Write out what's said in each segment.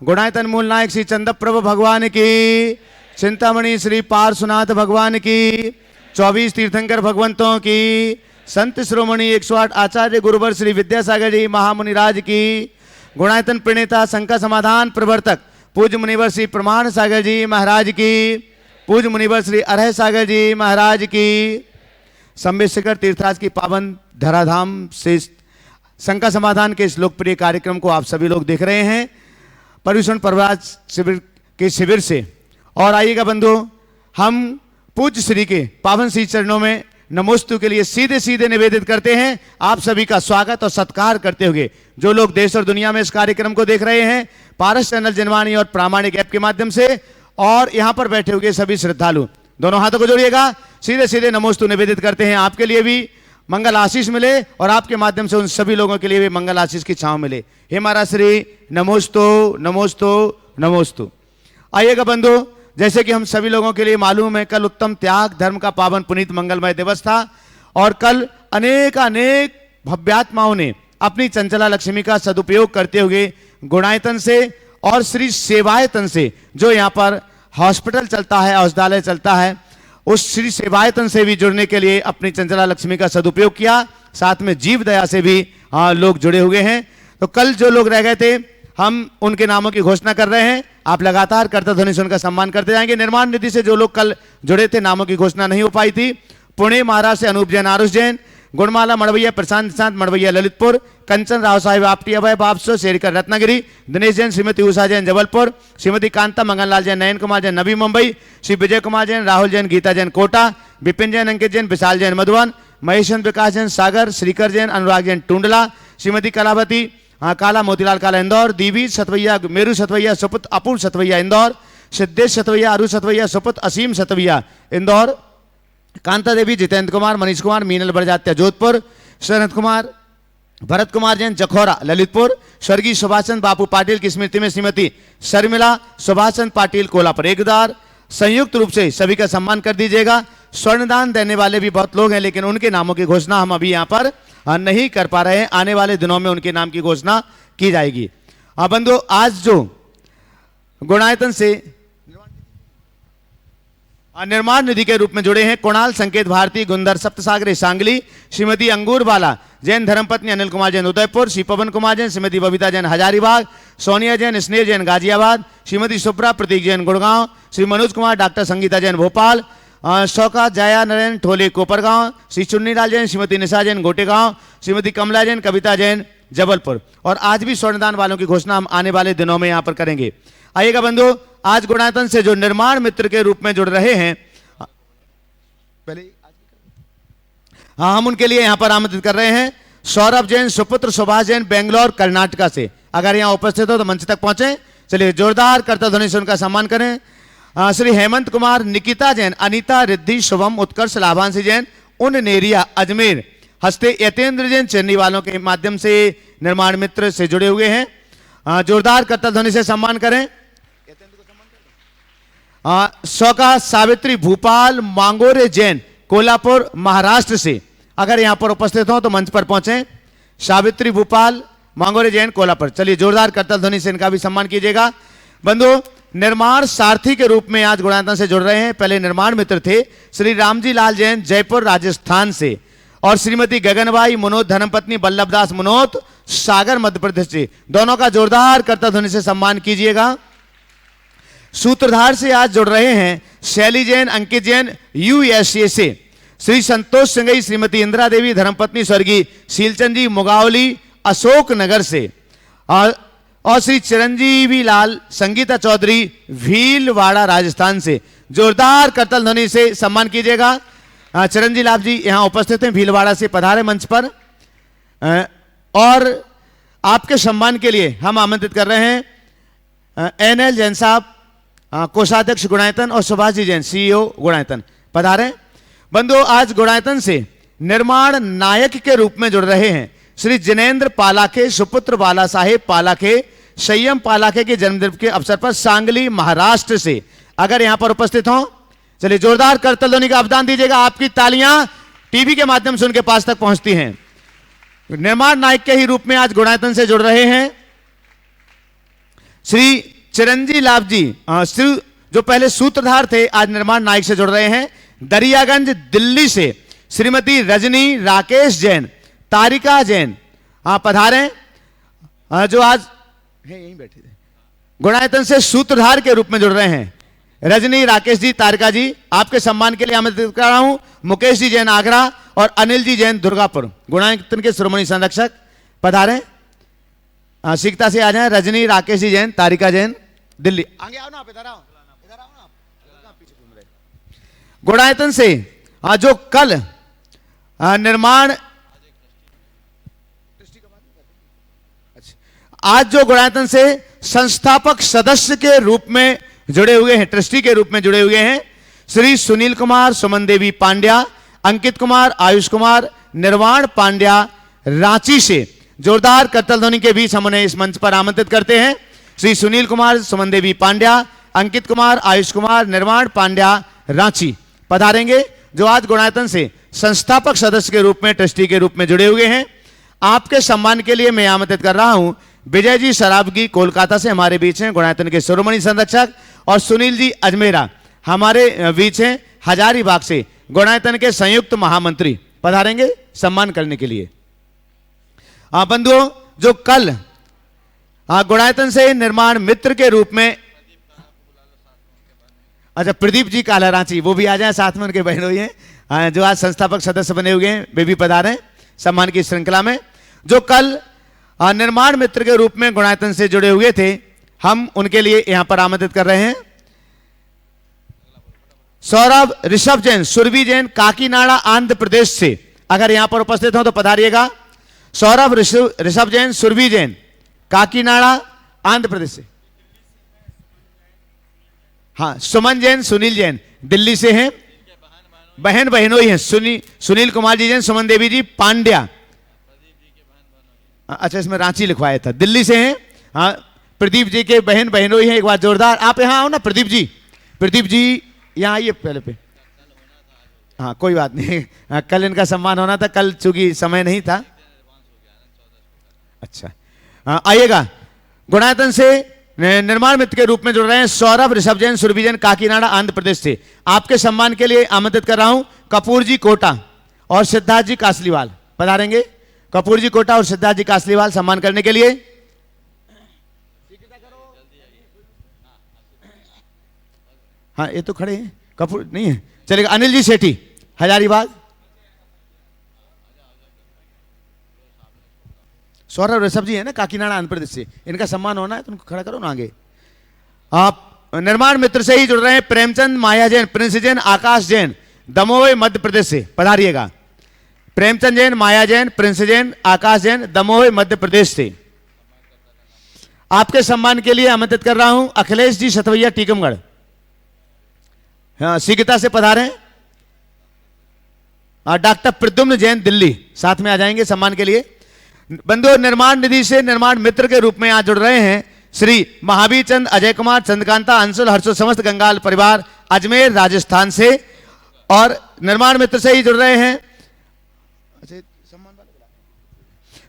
गुणायतन मूल नायक श्री चंद्रप्रभु भगवान की, चिंतामणि श्री पार्श्वनाथ भगवान की, 24 तीर्थंकर भगवंतों की, संत श्रोमणी 108 आचार्य गुरुवर श्री विद्यासागर जी महामुनिराज की, गुणायतन प्रणेता शंकर समाधान प्रवर्तक पूज्य मुनिवर श्री प्रमाण सागर जी महाराज की, पूज्य मुनिवर श्री अरह सागर जी महाराज की, संबेशिखर तीर्थराज की पावन धराधाम से शंकर समाधान के इस लोकप्रिय कार्यक्रम को आप सभी लोग देख रहे हैं पर्यूषण पर्वराज शिविर के शिविर से। और आइएगा बंधु, हम पूज्य श्री के पावन श्री चरणों में नमोस्तु के लिए सीधे सीधे निवेदित करते हैं आप सभी का स्वागत और सत्कार करते हुए। जो लोग देश और दुनिया में इस कार्यक्रम को देख रहे हैं पारस चैनल जनवाणी और प्रामाणिक ऐप के माध्यम से, और यहाँ पर बैठे हुए सभी श्रद्धालु दोनों हाथों को जोड़िएगा, सीधे सीधे नमोस्तु निवेदित करते हैं। आपके लिए भी मंगल आशीष मिले और आपके माध्यम से उन सभी लोगों के लिए भी मंगल आशीष की छांव मिले। हे महाराज श्री नमोस्तु नमोस्तु नमोस्तु। आइएगा बंधु, जैसे कि हम सभी लोगों के लिए मालूम है कल उत्तम त्याग धर्म का पावन पुनीत मंगलमय दिवस था और कल अनेक भव्यात्माओं ने अपनी चंचला लक्ष्मी का सदुपयोग करते हुए गुणायतन से और श्री सेवायतन से, जो यहाँ पर हॉस्पिटल चलता है औषधालय चलता है, उस श्री सेवायतन से भी जुड़ने के लिए अपनी चंचला लक्ष्मी का सदुपयोग किया। साथ में जीव दया से भी लोग जुड़े हुए हैं। तो कल जो लोग रह गए थे हम उनके नामों की घोषणा कर रहे हैं। आप लगातार कर्ता ध्वनि से उनका सम्मान करते जाएंगे। निर्माण निधि से जो लोग कल जुड़े थे नामों की घोषणा नहीं हो पाई थी, पुणे महाराष्ट्र से अनूप जैन आरुष जैन, गुणमाला मड़वैया प्रशांत मड़वैया ललितपुर, कंचन राव साहिब आपटी अभय बापसो शेरकर रत्नागिरी, दिनेश जैन श्रीमती उषा जैन जबलपुर, श्रीमती कांता मंगनलाल जैन नयन कुमार जैन नवी मुंबई, श्री विजय कुमार जैन राहुल जैन गीता जैन कोटा, विपिन जैन अंकित जैन विशाल जैन मधुबन, महेशचंद्र विकास जैन सागर, श्रीकर जैन अनुराग जैन टूंडला, श्रीमती कलावती काला मोतीलाल काला इंदौर, दीवी सतवैया मेरू सतवैया सुपुत अपूर्व सतवैया इंदौर, सिद्धेश सतवैया अरु सतवैया सुपुत असीम सतवैया इंदौर, कांता देवी जितेंद्र कुमार मनीष कुमार मीनल बरजात्या जोधपुर, शरद कुमार भरत कुमार जैन जखौरा ललितपुर, स्वर्गीय सुभाष चंद्र बापू पाटिल की स्मृति में श्रीमती शर्मिला सुभाष चंद्र पाटिल कोल्हापुर एकदार। संयुक्त रूप से सभी का सम्मान कर दीजिएगा। स्वर्णदान देने वाले भी बहुत लोग हैं लेकिन उनके नामों की घोषणा हम अभी यहाँ पर नहीं कर पा रहे हैं। आने वाले दिनों में उनके नाम की घोषणा की जाएगी। बंधु, आज जो गुणायतन से निर्माण निधि के रूप में जुड़े हैं कुणाल संकेत भारती गुंदर सप्तसागरी सांगली, श्रीमती अंगूर बाला जैन धर्मपत्नी अनिल कुमार जैन उदयपुर, श्री पवन कुमार जैन, श्रीमती बबीता जैन हजारीबाग, सोनिया जैन स्नेह जैन गाजियाबाद, श्रीमती सुप्रा प्रतीक जैन गुड़गांव, श्री मनोज कुमार डॉक्टर संगीता जैन भोपाल, शौका जया नरेन ठोले कोपरगांव, श्री चुन्नीलाल जैन श्रीमती निशा जैन गोटेगांव, श्रीमती कमला जैन कविता जैन जबलपुर। और आज भी स्वर्णदान वालों की घोषणा हम आने वाले दिनों में यहाँ पर करेंगे। आइएगा बंधु, आज गुणायतन से जो निर्माण मित्र के रूप में जुड़ रहे हैं पहले हम उनके लिए यहाँ पर आमंत्रित कर रहे हैं। सौरभ जैन सुपुत्र सुभाष जैन बेंगलोर कर्नाटका से, अगर यहाँ उपस्थित हो तो मंच तक पहुंचे। चलिए जोरदार कर्ता ध्वनि से उनका सम्मान करें। श्री हेमंत कुमार निकिता जैन अनीता रिद्धि शुभम उत्कर्ष लाभांशी जैन उन नेरिया अजमेर, हस्ते यतेंद्र जैन चेन्नई वालों के माध्यम से निर्माण मित्र से जुड़े हुए हैं। जोरदार कर्ता ध्वनि से सम्मान करें। शौका सावित्री भूपाल मांगोरे जैन कोल्हापुर महाराष्ट्र से, अगर यहां पर उपस्थित हो तो मंच पर पहुंचे। सावित्री भूपाल मांगोरे जैन कोल्हापुर। चलिए जोरदार कर्ता ध्वनि से इनका भी सम्मान कीजिएगा। बंधु, निर्माण सारथी के रूप में आज गुणायतन से जुड़ रहे हैं। पहले निर्माण मित्र थे श्री रामजी लाल जैन जयपुर राजस्थान से, और श्रीमती गगनबाई मनोज धर्मपत्नी बल्लभदास मनोज सागर मध्य प्रदेश से। दोनों का जोरदार कर्ता ध्वनि से सम्मान कीजिएगा। सूत्रधार से आज जुड़ रहे हैं शैली जैन अंकित जैन यूएसए से, श्री संतोष सिंगई श्रीमती इंदिरा देवी धर्मपत्नी स्वर्गीय शीलचंद जी मुगावली अशोक नगर से, और श्री चिरंजीवी लाल संगीता चौधरी भीलवाड़ा राजस्थान से। जोरदार करतल ध्वनि से सम्मान कीजिएगा। चिरंजी लाल जी यहाँ उपस्थित हैं, भीलवाड़ा से पधारे मंच पर। और आपके सम्मान के लिए हम आमंत्रित कर रहे हैं एनएल जैन साहब कोषाध्यक्ष गुणायतन और सुभाष जी जैन सीईओ गुणायतन, पधारें। बंधु, आज गुणायतन से निर्माण नायक के रूप में जुड़ रहे हैं श्री जिनेन्द्र पालाखे सुपुत्र बाला साहेब पालाखे संयम पालाखे के जन्मदिन के अवसर पर सांगली महाराष्ट्र से, अगर यहां पर उपस्थित हो चलिए जोरदार करतल ध्वनि का अवदान दीजिएगा। आपकी तालियां टीवी के माध्यम से उनके पास तक पहुंचती हैं। निर्माण नायक के ही रूप में आज गुणायतन से जुड़ रहे हैं श्री चिरंजी लाभ जी जो पहले सूत्रधार थे आज निर्माण नायक से जुड़ रहे हैं। दरियागंज दिल्ली से श्रीमती रजनी राकेश जैन, तारिका जैन पधारें, जो आज यहीं बैठे थे, गुणायतन से सूत्रधार के रूप में जुड़ रहे हैं। रजनी राकेश जी, तारिका जी, आपके सम्मान के लिए आमंत्रित कर रहा हूं। मुकेश जी जैन आगरा और अनिल जी जैन दुर्गापुर, गुणायतन के शिरोमणि संरक्षक पधारें, सीखता से आ जाएं। रजनी राकेश जी जैन, तारिका जैन दिल्ली, आगे आओ ना आप, इधर आओ, इधर आओ ना आप, पीछे घूम रहे। गुणायतन से जो कल निर्माण, आज जो गुणायतन से संस्थापक सदस्य के रूप में जुड़े हुए हैं, ट्रस्टी के रूप में जुड़े हुए हैं, श्री सुनील कुमार, सुमन देवी पांड्या, अंकित कुमार, आयुष कुमार, निर्वाण पांड्या रांची से जोरदार करतल ध्वनि के बीच हम उन्हें इस मंच पर आमंत्रित करते हैं। श्री सुनील कुमार, सुमन देवी पांड्या, अंकित कुमार, आयुष कुमार, निर्वाण पांड्या रांची पधारेंगे, जो आज गुणायतन से संस्थापक सदस्य के रूप में, ट्रस्टी के रूप में जुड़े हुए हैं। आपके सम्मान के लिए मैं आमंत्रित कर रहा हूं विजय जी सराबगी कोलकाता से हमारे बीच हैं, गुणायतन के शिरोमणि संरक्षक, और सुनील जी अजमेरा हमारे बीच हैं, हजारीबाग से गुणायतन के संयुक्त महामंत्री पधारेंगे सम्मान करने के लिए। बंधुओं, जो कल गुणायतन से निर्माण मित्र के रूप में, अच्छा प्रदीप जी काला रांची, वो भी आ जाए साथ में, उनके बहनोई हैं जो आज संस्थापक सदस्य बने हुए हैं, वे भी पधारें सम्मान की श्रृंखला में। जो कल निर्माण मित्र के रूप में गुणायतन से जुड़े हुए थे, हम उनके लिए यहां पर आमंत्रित कर रहे हैं। सौरभ ऋषभ जैन, सुरभि जैन, काकीनाडा आंध्र प्रदेश से अगर यहां पर उपस्थित हो तो पधारिएगा। सौरभ ऋषभ जैन, सुरभि जैन, काकीनाडा आंध्र प्रदेश से। हाँ, सुमन जैन, सुनील जैन दिल्ली से हैं, बहन बहनोई हैं। सुनील कुमार जी जैन, सुमन देवी जी पांड्या, अच्छा इसमें रांची लिखवाया था, दिल्ली से हैं। हाँ, प्रदीप जी के बहन बहनोई हैं। एक बार जोरदार, आप यहां आओ ना प्रदीप जी यहां आइए पहले पे। हाँ कोई बात नहीं, कल इनका सम्मान होना था, कल चूंकि समय नहीं था। अच्छा आइएगा। गुणायतन से निर्माण मित्र के रूप में जुड़ रहे हैं सौरभ ऋषभ जैन, सुरभि जैन, काकीनाडा आंध्र प्रदेश से। आपके सम्मान के लिए आमंत्रित कर रहा हूं कपूर जी कोटा और सिद्धार्थ जी कासलीवाल पधारेंगे। कपूर जी कोटा और सिद्धार्थ जी कासलीवाल सम्मान करने के लिए। हाँ ये तो खड़े हैं, कपूर नहीं है, चलेगा। अनिल जी सेठी हजारीबाग, सौरभ ऋषभ जी है ना काकीनाडा आंध्र प्रदेश से, इनका सम्मान होना है तो उनको खड़ा करो ना आगे। आप निर्माण मित्र से ही जुड़ रहे हैं प्रेमचंद माया जैन, प्रिंस जैन, आकाश जैन, दमोह मध्य प्रदेश से पधारिएगा। प्रेमचंद जैन, माया जैन, प्रिंस जैन, आकाश जैन, दमोह मध्य प्रदेश से। आपके सम्मान के लिए आमंत्रित कर रहा हूं अखिलेश जी सतवैया टीकमगढ़, हाँ सीगता से पधारें। डॉक्टर प्रद्युम्न जैन दिल्ली साथ में आ जाएंगे सम्मान के लिए। बंधु, निर्माण निधि से निर्माण मित्र के रूप में आज जुड़ रहे हैं श्री महावीर चंद, अजय कुमार, चंद्रकांता, अंशुल, हर्षो, समस्त गंगाल परिवार अजमेर राजस्थान से। और निर्माण मित्र से ही जुड़ रहे हैं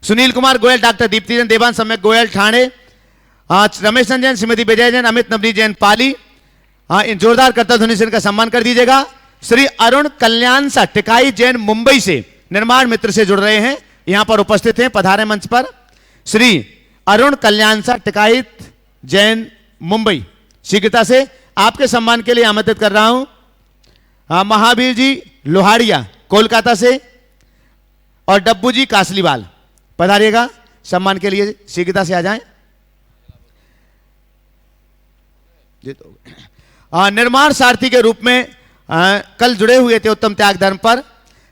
सुनील कुमार गोयल, डॉक्टर दीप्ति जैन, देवान सम्यक गोयल ठाणे, रमेश जैन, श्रीमती विजय जैन, अमित नवनीत जैन पाली। इन जोरदार करतल ध्वनि से इनका सम्मान कर दीजिएगा। श्री अरुण कल्याण सा टिकाई जैन मुंबई से निर्माण मित्र से जुड़ रहे हैं, यहां पर उपस्थित हैं, पधारे मंच पर। श्री अरुण कल्याण सा टिकाई जैन मुंबई शीघ्रता से आपके सम्मान के लिए आमंत्रित कर रहा हूं महावीर जी लोहाड़िया कोलकाता से और डब्बू जी कासलीवाल पधारिएगा सम्मान के लिए, शीघ्रता से आ जाएं। निर्माण सारथी के रूप में कल जुड़े हुए थे उत्तम त्याग धर्म पर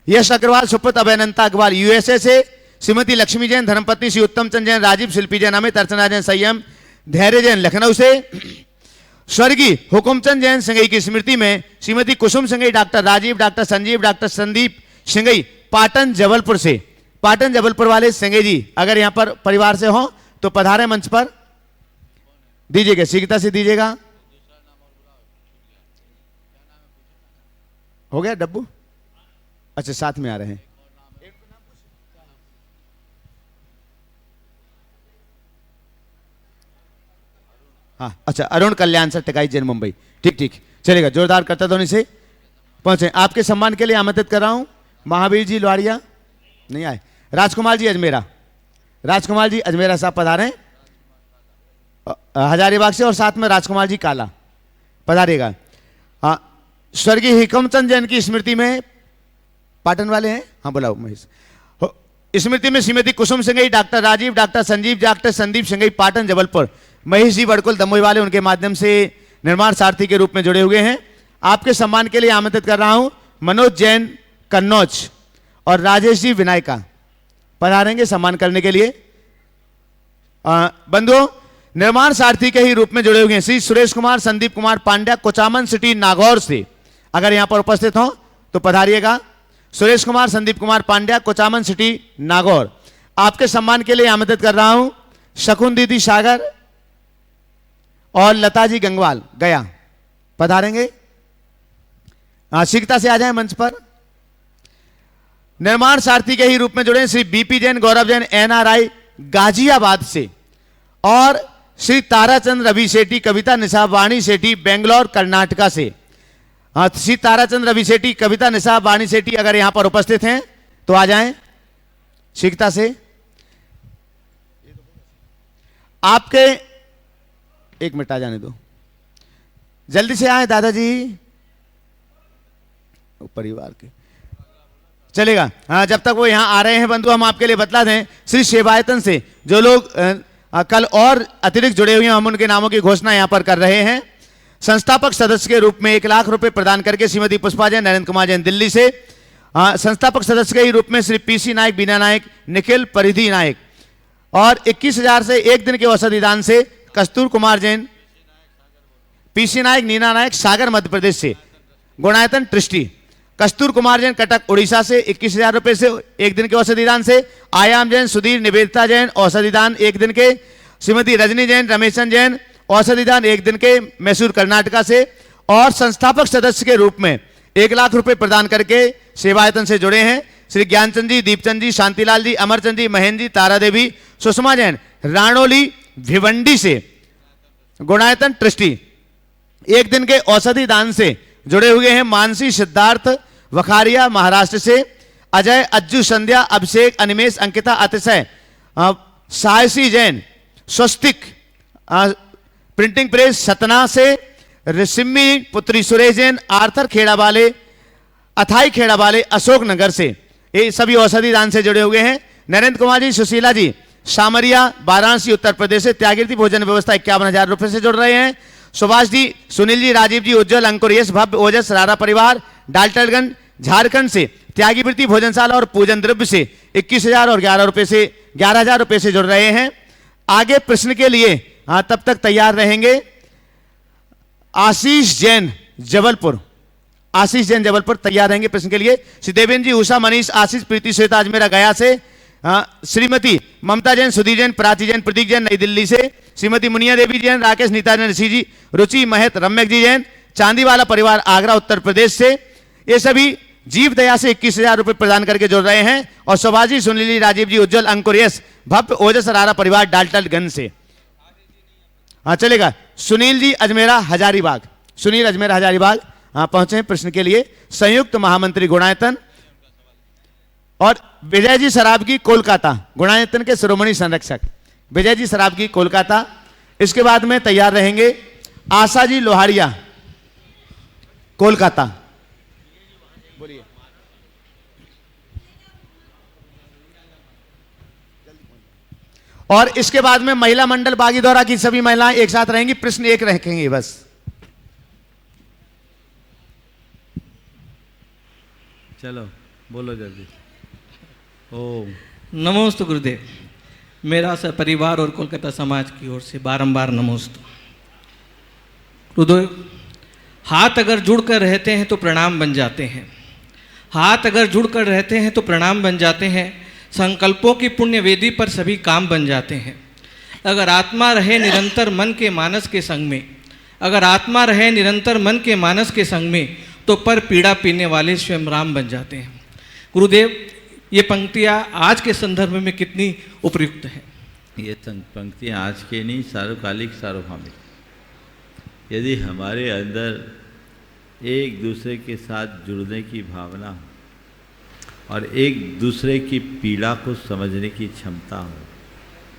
यश अग्रवाल, सुप्रत अभयनंता अग्रवाल यूएसए से, श्रीमती लक्ष्मी जैन, धर्मपत्नी श्री उत्तम चंद जैन, राजीव शिल्पी जैन, अमित अर्चना जैन, संयम धैर्य जैन लखनऊ से। स्वर्गीय हुकुमचंद जैन सिंगई की स्मृति में Shrimati Kusum Singhai, doctor Rajiv, doctor Sanjeev, doctor Sandeep Singhai Patan Jabalpur से। पाटन जबलपुर वाले सिंगई जी अगर यहां पर परिवार से हो तो पधारे मंच पर, दीजिएगा शीघ्रता से दीजिएगा। हो गया डब्बू, अच्छा साथ में आ रहे हैं। हाँ अच्छा, अरुण कल्याण सर, टिकाई जैन मुंबई। ठीक ठीक, चलेगा, जोरदार करता ध्वनि से पहुंचे। आपके सम्मान के लिए आमंत्रित कर रहा हूं महावीर जी लवाड़िया, नहीं आए। राजकुमार जी अजमेरा, राजकुमार जी अजमेरा साहब पधारें हजारीबाग से, और साथ में राजकुमार जी काला पधारेगा। हाँ, स्वर्गीय हिकमचंद जैन की स्मृति में, पाटन वाले हैं, हाँ बुलाओ महेश। स्मृति में Shrimati Kusum Singhai, doctor Rajiv, doctor Sanjeev, doctor Sandeep Singhai, Patan Jabalpur, Mahesh ji Badkul Damoh वाले, उनके माध्यम से निर्माण सारथी के रूप में जुड़े हुए हैं। आपके सम्मान के लिए आमंत्रित कर रहा हूं मनोज जैन कन्नौज और राजेश जी विनायका पधारेंगे सम्मान करने के लिए। बंधुओं, निर्माण सारथी के ही रूप में जुड़े हुए हैं श्री सुरेश कुमार संदीप कुमार पांड्या, कोचामन सिटी नागौर से, अगर यहां पर उपस्थित हो तो पधारिएगा। सुरेश कुमार संदीप कुमार पांड्या, कोचामन सिटी नागौर। आपके सम्मान के लिए आमंत्रित कर रहा हूं शकुन दीदी सागर और लता जी गंगवाल गया, पधारेंगे। शीघ्रता से आ जाएं मंच पर। निर्माण सारथी के ही रूप में जुड़े श्री बीपी जैन, गौरव जैन एनआरआई गाजियाबाद से, और श्री ताराचंद रवि सेठी, कविता निशा वाणी सेठी बेंगलोर कर्नाटका से। हाँ, श्री ताराचंद रवि सेठी, कविता निशा वाणी सेठी अगर यहां पर उपस्थित हैं तो आ जाएं शीघ्रता से। आपके एक मिनट आ जाने दो, जल्दी से आए दादाजी परिवार के, चलेगा। हाँ, जब तक वो यहां आ रहे हैं बंधु, हम आपके लिए बतला दें श्री सेवायतन से जो लोग कल और अतिरिक्त जुड़े हुए हैं, हम उनके नामों की घोषणा यहां पर कर रहे हैं। संस्थापक सदस्य के रूप में 1 लाख रुपए प्रदान करके श्रीमती पुष्पा जैन, नरेंद्र कुमार जैन दिल्ली से। संस्थापक सदस्य के ही रूप में श्री पीसी नायक, बीना नायक, निखिल परिधि नायक, और 21,000 से 1 दिन के औषधि दान से कस्तूर कुमार जैन, पीसी नायक, नीना नायक सागर मध्य प्रदेश से, गुणायतन ट्रस्टी, कस्तूर कुमार जैन कटक उड़ीसा से 21,000 रुपए से 1 दिन के औषधि दान से, आयाम जैन, सुधीर निवेदिता जैन औषधि दान 1 दिन के, श्रीमती रजनी जैन, रमेशन जैन औषधि दान 1 दिन के मैसूर कर्नाटका से, और संस्थापक सदस्य के रूप में 1 लाख रुपए प्रदान करके सेवायतन से जुड़े हैं श्री ज्ञानचंद जी, दीपचंद जी, शांतिलाल जी, अमरचंद जी, महेंद्र जी, तारा देवी, सुषमा जैन राणोली भिवंडी से, गुणायतन ट्रस्टी 1 दिन के औषधि दान से जुड़े हुए हैं मानसी सिद्धार्थ वखारिया महाराष्ट्र से, अजय, अज्जू, संध्या, अभिषेक, अनिमेश, अंकिता, अतिशय, सायसी जैन, स्वस्तिक प्रिंटिंग प्रेस सतना से, सिम्मी पुत्री सुरेश जैन, आर्थर खेड़ा वाले, अथाई खेड़ा वाले अशोक नगर से, ये सभी औषधि दान से जुड़े हुए हैं। नरेंद्र कुमार जी, सुशीला जी, सामरिया वाराणसी उत्तर प्रदेश से त्यागीर्ति भोजन व्यवस्था 51,000 रुपए से जुड़ रहे हैं। सुभाष जी, सुनील जी, राजीव जी, उज्जवल, अंकुर, यश, भव्य, ओजस, रारा परिवार डाल्टनगंज झारखंड से त्यागीवृत्ति भोजनशाला और पूजन द्रव्य से 21,000 और 11,000 रुपए से जुड़ रहे हैं। आगे प्रश्न के लिए तब तक तैयार रहेंगे। आशीष जैन जबलपुर, आशीष जैन जबलपुर तैयार रहेंगे प्रश्न के लिए। श्री देवेंद्र जी, उषा, मनीष, आशीष, प्रीति, श्वेता अजमेरा गया से, श्रीमती ममता जैन, सुधीर जैन, प्राची जैन, प्रतीक जैन नई दिल्ली से, श्रीमती मुनिया देवी जैन, राकेश, नीता जैन, ऋषि जी, रुचि, महत, रम्यक जी जैन, चांदीवाला परिवार आगरा उत्तर प्रदेश से, ये सभी जीव दया से 21,000 रुपए प्रदान करके जुड़ रहे हैं। और सुभाषी, सुनील, राजीव जी, उज्जवल, अंकुर, यश, भव्य, ओजस, रारा परिवार डाल्टनगंज से। हाँ चलेगा। सुनील जी अजमेरा हजारीबाग, सुनील अजमेरा हजारीबाग पहुंचे हैं प्रश्न के लिए। संयुक्त महामंत्री गुणायतन, और विजय जी सराबगी कोलकाता, गुणायतन के शिरोमणि संरक्षक विजय जी सराबगी कोलकाता। इसके बाद में तैयार रहेंगे आशा जी लोहारिया कोलकाता। बोलिए। और इसके बाद में महिला मंडल बागीदौरा की सभी महिलाएं एक साथ रहेंगी, प्रश्न एक रखेंगे बस। चलो बोलो जल्दी। ओम नमोस्तु गुरुदेव। मेरा परिवार और कोलकाता समाज की ओर से बारंबार नमोस्तु। गुरुदेव, हाथ अगर जुड़कर रहते हैं तो प्रणाम बन जाते हैं, हाथ अगर जुड़कर रहते हैं तो प्रणाम बन जाते हैं। संकल्पों की पुण्य वेदी पर सभी काम बन जाते हैं। अगर आत्मा रहे निरंतर मन के मानस के संग में, अगर आत्मा रहे निरंतर मन के मानस के संग में, तो पर पीड़ा पीने वाले स्वयं राम बन जाते हैं। गुरुदेव, ये पंक्तियाँ आज के संदर्भ में कितनी उपयुक्त हैं? ये पंक्तियाँ आज के नहीं, सार्वकालिक सार्वभौमिक। यदि हमारे अंदर एक दूसरे के साथ जुड़ने की भावना हो और एक दूसरे की पीड़ा को समझने की क्षमता हो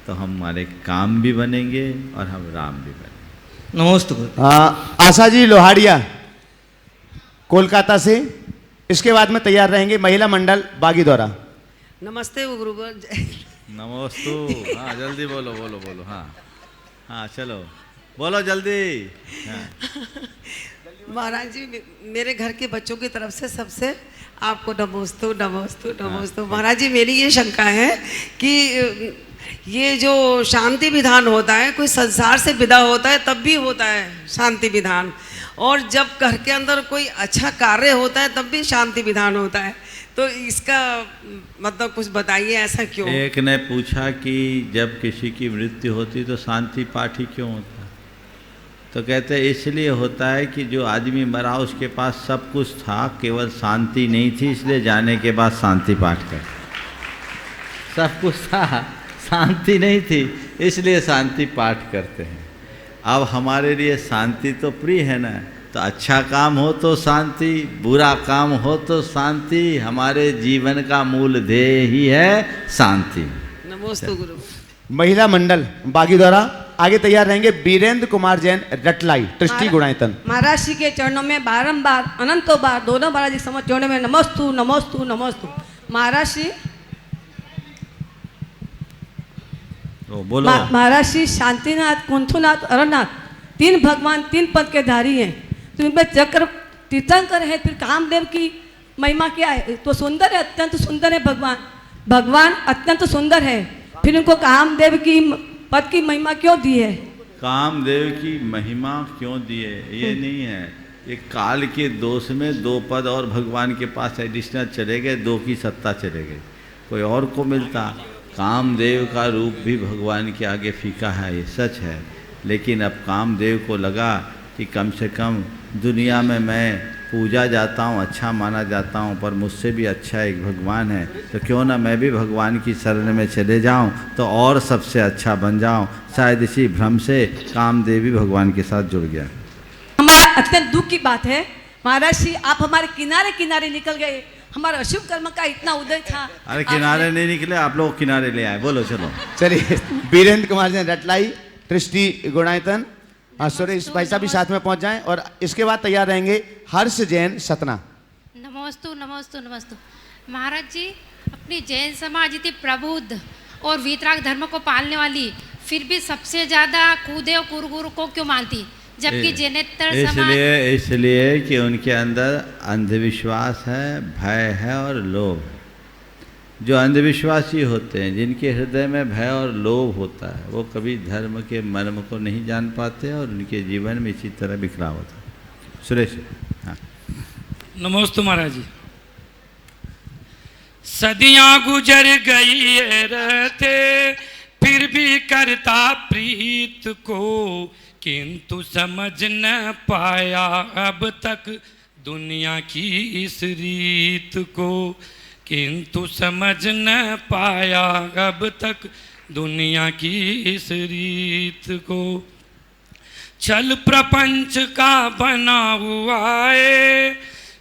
तो हमारे काम भी बनेंगे और हम राम भी बनेंगे। नमस्ते गुरु। आशा जी लोहाड़िया कोलकाता से, इसके बाद में तैयार रहेंगे महिला मंडल बागी द्वारा। नमस्ते गुरुवर। नमोस्तु। हाँ जल्दी बोलो बोलो बोलो। हाँ हाँ चलो बोलो जल्दी। हाँ। महाराज जी मेरे घर के बच्चों की तरफ से सबसे आपको नमोस्तु नमोस्तु नमोस्तु। महाराज जी मेरी ये शंका है कि ये जो शांति विधान होता है, कोई संसार से विदा होता है तब भी होता है शांति विधान, और जब घर के अंदर कोई अच्छा कार्य होता है तब भी शांति विधान होता है, तो इसका मतलब कुछ बताइए, ऐसा क्यों? एक ने पूछा कि जब किसी की मृत्यु होती तो शांति पाठ ही क्यों होता है? तो कहते इसलिए होता है कि जो आदमी मरा उसके पास सब कुछ था, केवल शांति नहीं थी, इसलिए जाने के बाद शांति पाठ कर। सब कुछ था, शांति नहीं थी, इसलिए शांति पाठ करते हैं। अब हमारे लिए शांति तो प्रिय है ना, तो अच्छा काम हो तो शांति, बुरा काम हो तो शांति, हमारे जीवन का मूल ध्येय ही है शांति। नमोस्तु गुरु। महिला मंडल बागी द्वारा आगे तैयार रहेंगे बीरेंद्र कुमार जैन रटलाई ट्रस्टी गुणायतन। महाराज जी के चरणों में बारंबार अनंतों बार दोनों महाराज जी समझ चरणों में नमस्तु नमस्तु नमस्तु। महाराज जी बोलो। महाराज श्री शांतिनाथ, कुंथुनाथ, अरनाथ तीन भगवान तीन पद के धारी हैं, तो इनमें चक्र तीर्थंकर है, फिर कामदेव की महिमा क्या है? तो सुंदर है, अत्यंत सुंदर है भगवान, भगवान अत्यंत सुंदर है, फिर इनको कामदेव की पद की महिमा क्यों दी है? कामदेव की महिमा क्यों दी है ये नहीं है, ये काल के दोष में दो पद और भगवान के पास एडिशनल चले गए, दो की सत्ता चले गए, कोई और को मिलता। कामदेव का रूप भी भगवान के आगे फीका है, ये सच है, लेकिन अब कामदेव को लगा कि कम से कम दुनिया में मैं पूजा जाता हूँ, अच्छा माना जाता हूँ, पर मुझसे भी अच्छा एक भगवान है, तो क्यों ना मैं भी भगवान की शरण में चले जाऊँ तो और सबसे अच्छा बन जाऊँ। शायद इसी भ्रम से कामदेव भी भगवान के साथ जुड़ गया। हमारा अत्यंत दुख की बात है महाराज जी, आप हमारे किनारे किनारे निकल गए, हमारा अशुभ कर्म का इतना उदय था। अरे किनारे नहीं निकले, आप लोग किनारे ले आए। बोलो चलो। चलिए बीरेंद्र कुमार जैन रटलाई ट्रस्टी गुणायतन, सुरेश भाई साहब भी साथ में पहुंच जाएं, और इसके बाद तैयार रहेंगे हर्ष जैन सतना। नमोस्तु नमोस्तु नमोस्तु। महाराज जी अपनी जैन समाज इतनी प्रबुद्ध और वीतराग धर्म को पालने वाली, फिर भी सबसे ज्यादा कूदे और कुरगुरु को क्यों मानती, जबकि जैनेतर समाज इसलिए कि उनके अंदर अंधविश्वास है, भय है और लोभ। जो अंधविश्वासी होते हैं, जिनके हृदय में भय और लोभ होता है, वो कभी धर्म के मर्म को नहीं जान पाते और उनके जीवन में इसी तरह बिखराव होता है। सुरेश। हाँ नमस्ते महाराज जी। सदियां गुजर गई रहते फिर भी करता प्रीत को, किंतु समझ न पाया अब तक दुनिया की इस रीत को, किंतु समझ न पाया अब तक दुनिया की इस रीत को। छल प्रपंच का बना हुआ है,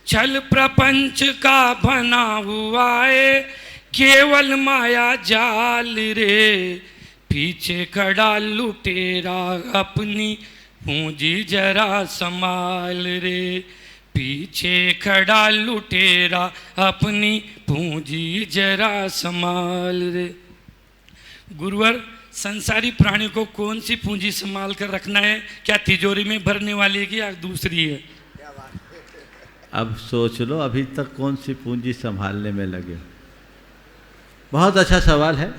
छल प्रपंच का बना हुआ है, केवल माया जाल रे, पीछे खड़ा लुटेरा अपनी पूंजी जरा संभाल रे, पीछे खड़ा लुटेरा अपनी पूंजी जरा संभाल रे। गुरुवर संसारी प्राणी को कौन सी पूंजी संभाल कर रखना है? क्या तिजोरी में भरने वाली है कि या दूसरी है? अब सोच लो, अभी तक कौन सी पूंजी संभालने में लगे? बहुत अच्छा सवाल है।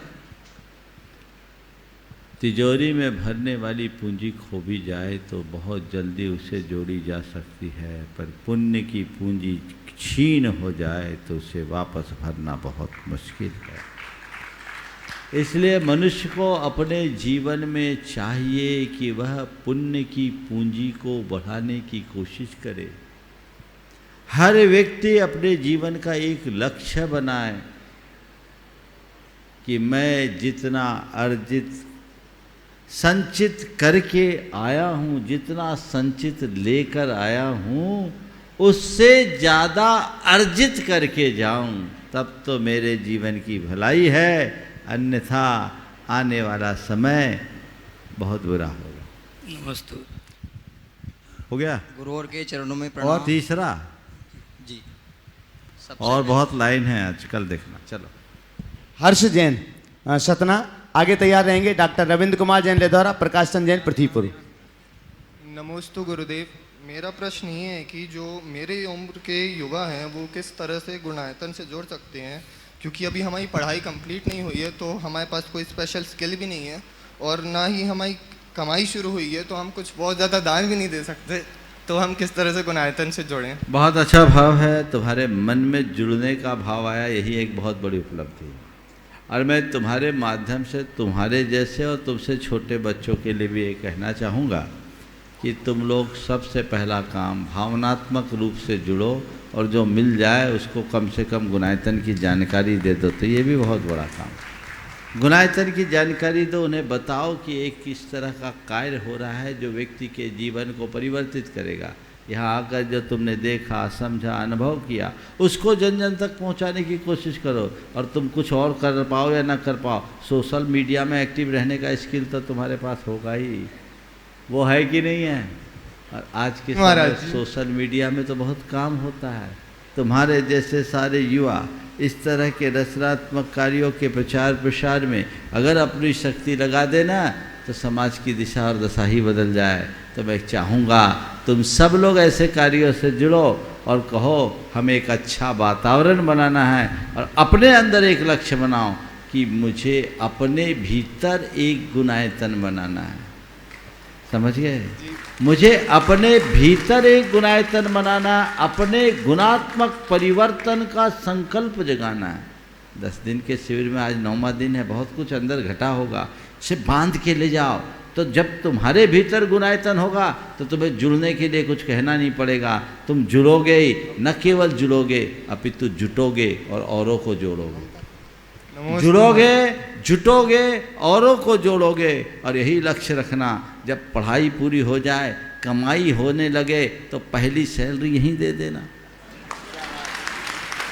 तिजोरी में भरने वाली पूंजी खो भी जाए तो बहुत जल्दी उसे जोड़ी जा सकती है, पर पुण्य की पूंजी छीन हो जाए तो उसे वापस भरना बहुत मुश्किल है। इसलिए मनुष्य को अपने जीवन में चाहिए कि वह पुण्य की पूंजी को बढ़ाने की कोशिश करे। हर व्यक्ति अपने जीवन का एक लक्ष्य बनाए कि मैं जितना अर्जित संचित करके आया हूँ, जितना संचित लेकर आया हूँ उससे ज़्यादा अर्जित करके जाऊँ, तब तो मेरे जीवन की भलाई है, अन्यथा आने वाला समय बहुत बुरा होगा। नमस्ते। हो गया? गुरुवर के चरणों में और प्रणाम। तीसरा जी और बहुत लाइन है आजकल, देखना। चलो। हर्ष जैन सतना, आगे तैयार रहेंगे डॉक्टर रविंद्र कुमार जैन लेदौरा, प्रकाश चंद जैन पृथ्वीपुर। नमोस्तु गुरुदेव। मेरा प्रश्न ये है कि जो मेरे उम्र के युवा हैं वो किस तरह से गुणायतन से जोड़ सकते हैं, क्योंकि अभी हमारी पढ़ाई कंप्लीट नहीं हुई है, तो हमारे पास कोई स्पेशल स्किल भी नहीं है और ना ही हमारी कमाई शुरू हुई है, तो हम कुछ बहुत ज़्यादा दान भी नहीं दे सकते, तो हम किस तरह से गुणायतन से जुड़ें? बहुत अच्छा भाव है, तुम्हारे मन में जुड़ने का भाव आया, यही एक बहुत बड़ी उपलब्धि है। और मैं तुम्हारे माध्यम से तुम्हारे जैसे और तुमसे छोटे बच्चों के लिए भी ये कहना चाहूँगा कि तुम लोग सबसे पहला काम भावनात्मक रूप से जुड़ो और जो मिल जाए उसको कम से कम गुणायतन की जानकारी दे दो, तो ये भी बहुत बड़ा काम। गुणायतन की जानकारी दो, उन्हें बताओ कि एक किस तरह का कार्य हो रहा है जो व्यक्ति के जीवन को परिवर्तित करेगा। यहाँ आकर जो तुमने देखा, समझा, अनुभव किया, उसको जन जन तक पहुँचाने की कोशिश करो। और तुम कुछ और कर पाओ या ना कर पाओ, सोशल मीडिया में एक्टिव रहने का स्किल तो तुम्हारे पास होगा ही, वो है कि नहीं है? और आज के समय सोशल मीडिया में तो बहुत काम होता है। तुम्हारे जैसे सारे युवा इस तरह के रचनात्मक कार्यों के प्रचार प्रसार में अगर अपनी शक्ति लगा देना तो समाज की दिशा और दशा ही बदल जाए। तो मैं चाहूँगा तुम सब लोग ऐसे कार्यों से जुड़ो और कहो हमें एक अच्छा वातावरण बनाना है और अपने अंदर एक लक्ष्य बनाओ कि मुझे अपने भीतर एक गुणायतन बनाना है। समझ गए? मुझे अपने भीतर एक गुणायतन बनाना, अपने गुणात्मक परिवर्तन का संकल्प जगाना है। 10 दिन के शिविर में आज 9वां दिन है, बहुत कुछ अंदर घटा होगा, इसे बांध के ले जाओ। तो जब तुम्हारे भीतर गुणायतन होगा तो तुम्हें जुड़ने के लिए कुछ कहना नहीं पड़ेगा। तुम जुड़ोगे, न केवल जुड़ोगे अपितु जुटोगे और औरों को जोड़ोगे। जुड़ोगे, जुटोगे, औरों को जोड़ोगे। और यही लक्ष्य रखना, जब पढ़ाई पूरी हो जाए, कमाई होने लगे तो पहली सैलरी यहीं दे देना।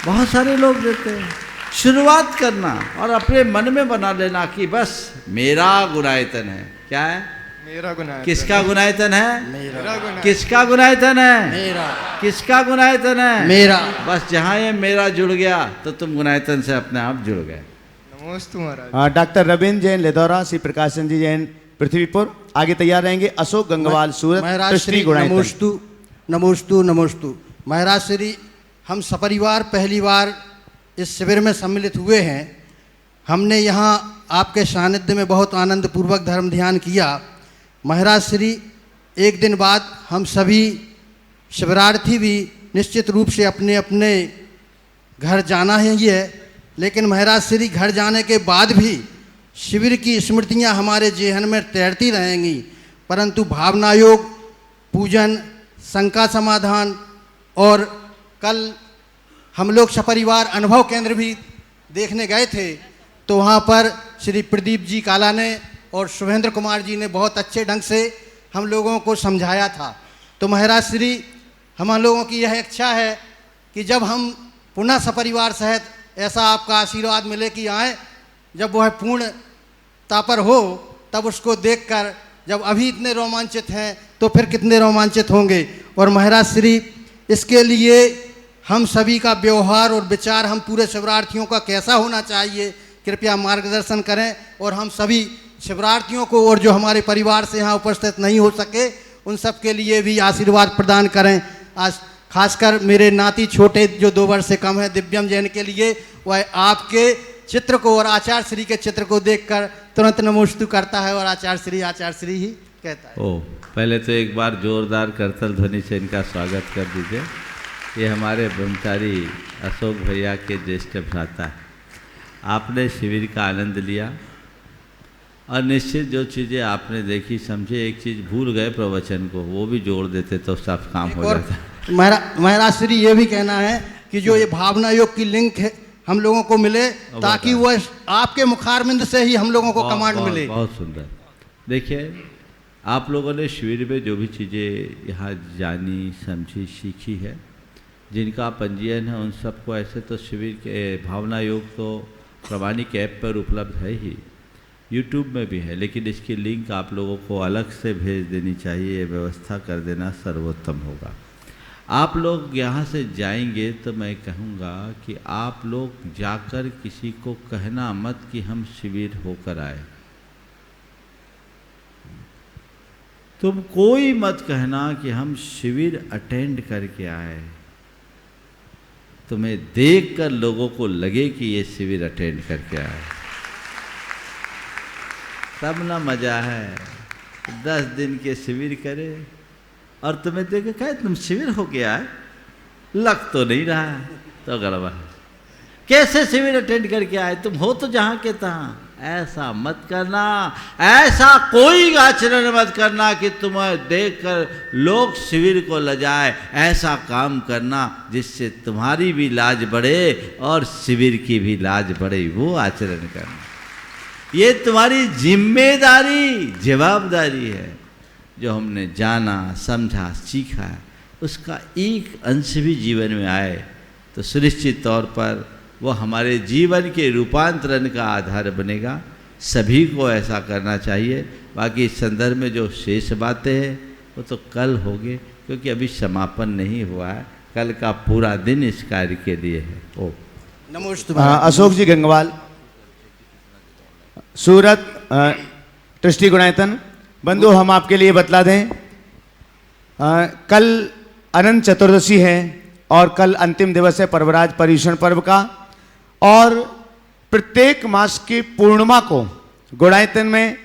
बहुत सारे लोग देते हैं। शुरुआत करना और अपने मन में बना लेना कि बस मेरा गुणायतन है। क्या है? मेरा गुणायतन। किसका गुणायतन है? मेरा गुणायतन। किसका गुणायतन है? मेरा। किसका गुणायतन है? मेरा। बस जहाँ ये मेरा जुड़ गया तो तुम गुणायतन से अपने आप जुड़ गए। नमोस्तु महाराज। डॉक्टर रविंद्र जैन लेदौरा, श्री प्रकाश चंद जी जैन पृथ्वीपुर, आगे तैयार रहेंगे अशोक गंगवाल सूरत, महाराज श्री गुणायतन। नमोस्तु नमोस्तु नमोस्तु। महाराज श्री, हम सपरिवार पहली बार इस शिविर में सम्मिलित हुए हैं। हमने यहाँ आपके सानिध्य में बहुत आनंद पूर्वक धर्म ध्यान किया। महाराज श्री, एक दिन बाद हम सभी शिविरार्थी भी निश्चित रूप से अपने अपने घर जाना ही है, लेकिन महाराज श्री घर जाने के बाद भी शिविर की स्मृतियाँ हमारे जेहन में तैरती रहेंगी, परंतु भावना योग, पूजन, शंका समाधान और कल हम लोग सपरिवार अनुभव केंद्र भी देखने गए थे, तो वहाँ पर श्री प्रदीप जी काला ने और शुभेंद्र कुमार जी ने बहुत अच्छे ढंग से हम लोगों को समझाया था। तो महाराज श्री, हम लोगों की यह इच्छा है कि जब हम पुनः सपरिवार सहित ऐसा आपका आशीर्वाद मिले कि आए, जब वह पूर्णता पर हो, तब उसको देखकर जब अभी इतने रोमांचित हैं तो फिर कितने रोमांचित होंगे। और महाराज श्री, इसके लिए हम सभी का व्यवहार और विचार हम पूरे शिवरार्थियों का कैसा होना चाहिए, कृपया मार्गदर्शन करें। और हम सभी शिवरार्थियों को और जो हमारे परिवार से यहाँ उपस्थित नहीं हो सके उन सब के लिए भी आशीर्वाद प्रदान करें। आज खासकर मेरे नाती छोटे जो 2 वर्ष से कम है दिव्यम जैन के लिए, वह आपके चित्र को और आचार्य श्री के चित्र को देखकर तुरंत नमोस्तु करता है और आचार्य श्री ही कहता है। ओ, पहले तो एक बार जोरदार करतल ध्वनि से इनका स्वागत कर दीजिए। ये हमारे ब्रह्मचारी अशोक भैया के ज्येष्ठ भ्राता है। आपने शिविर का आनंद लिया और निश्चित जो चीज़ें आपने देखी समझे, एक चीज़ भूल गए प्रवचन को, वो भी जोड़ देते तो सब काम हो जाता। महाराज श्री, ये भी कहना है कि जो ये भावना योग की लिंक है हम लोगों को मिले, ताकि वह आपके मुखारबिंद से ही हम लोगों को कमांड मिले। बहुत सुंदर। देखिए, आप लोगों ने शिविर में जो भी चीज़ें यहाँ जानी समझी सीखी है, जिनका पंजीयन है उन सबको ऐसे तो शिविर के भावना योग तो प्रमाणिक ऐप पर उपलब्ध है ही, यूट्यूब में भी है, लेकिन इसकी लिंक आप लोगों को अलग से भेज देनी चाहिए, ये व्यवस्था कर देना सर्वोत्तम होगा। आप लोग यहाँ से जाएंगे तो मैं कहूँगा कि आप लोग जाकर किसी को कहना मत कि हम शिविर होकर आए। तुम कोई मत कहना कि हम शिविर अटेंड करके आए। तुम्हें देखकर लोगों को लगे कि ये शिविर अटेंड करके आए, तब ना मजा है। 10 दिन के शिविर करे और तुम्हें देख के कहे तुम शिविर हो गया है, लग तो नहीं रहा है, तो गड़बड़ है। कैसे शिविर अटेंड करके आए? तुम हो तो जहाँ के तहाँ। ऐसा मत करना, ऐसा कोई आचरण मत करना कि तुम्हें देखकर लोग शिविर को लजाए। ऐसा काम करना जिससे तुम्हारी भी लाज बढ़े और शिविर की भी लाज बढ़े, वो आचरण करना। ये तुम्हारी जिम्मेदारी जवाबदारी है। जो हमने जाना समझा सीखा उसका एक अंश भी जीवन में आए तो सुनिश्चित तौर पर वो हमारे जीवन के रूपांतरण का आधार बनेगा। सभी को ऐसा करना चाहिए। बाकी इस संदर्भ में जो शेष बातें हैं वो तो कल होंगे, क्योंकि अभी समापन नहीं हुआ है। कल का पूरा दिन इस कार्य के लिए है। ओ नमस्ते। अशोक जी गंगवाल, सूरत ट्रस्टी गुणायतन। बंधु, हम आपके लिए बतला दें, कल अनंत चतुर्दशी है और कल अंतिम दिवस है पर्वराज पर्युषण पर्व का। और प्रत्येक मास की पूर्णिमा को गुणायतन में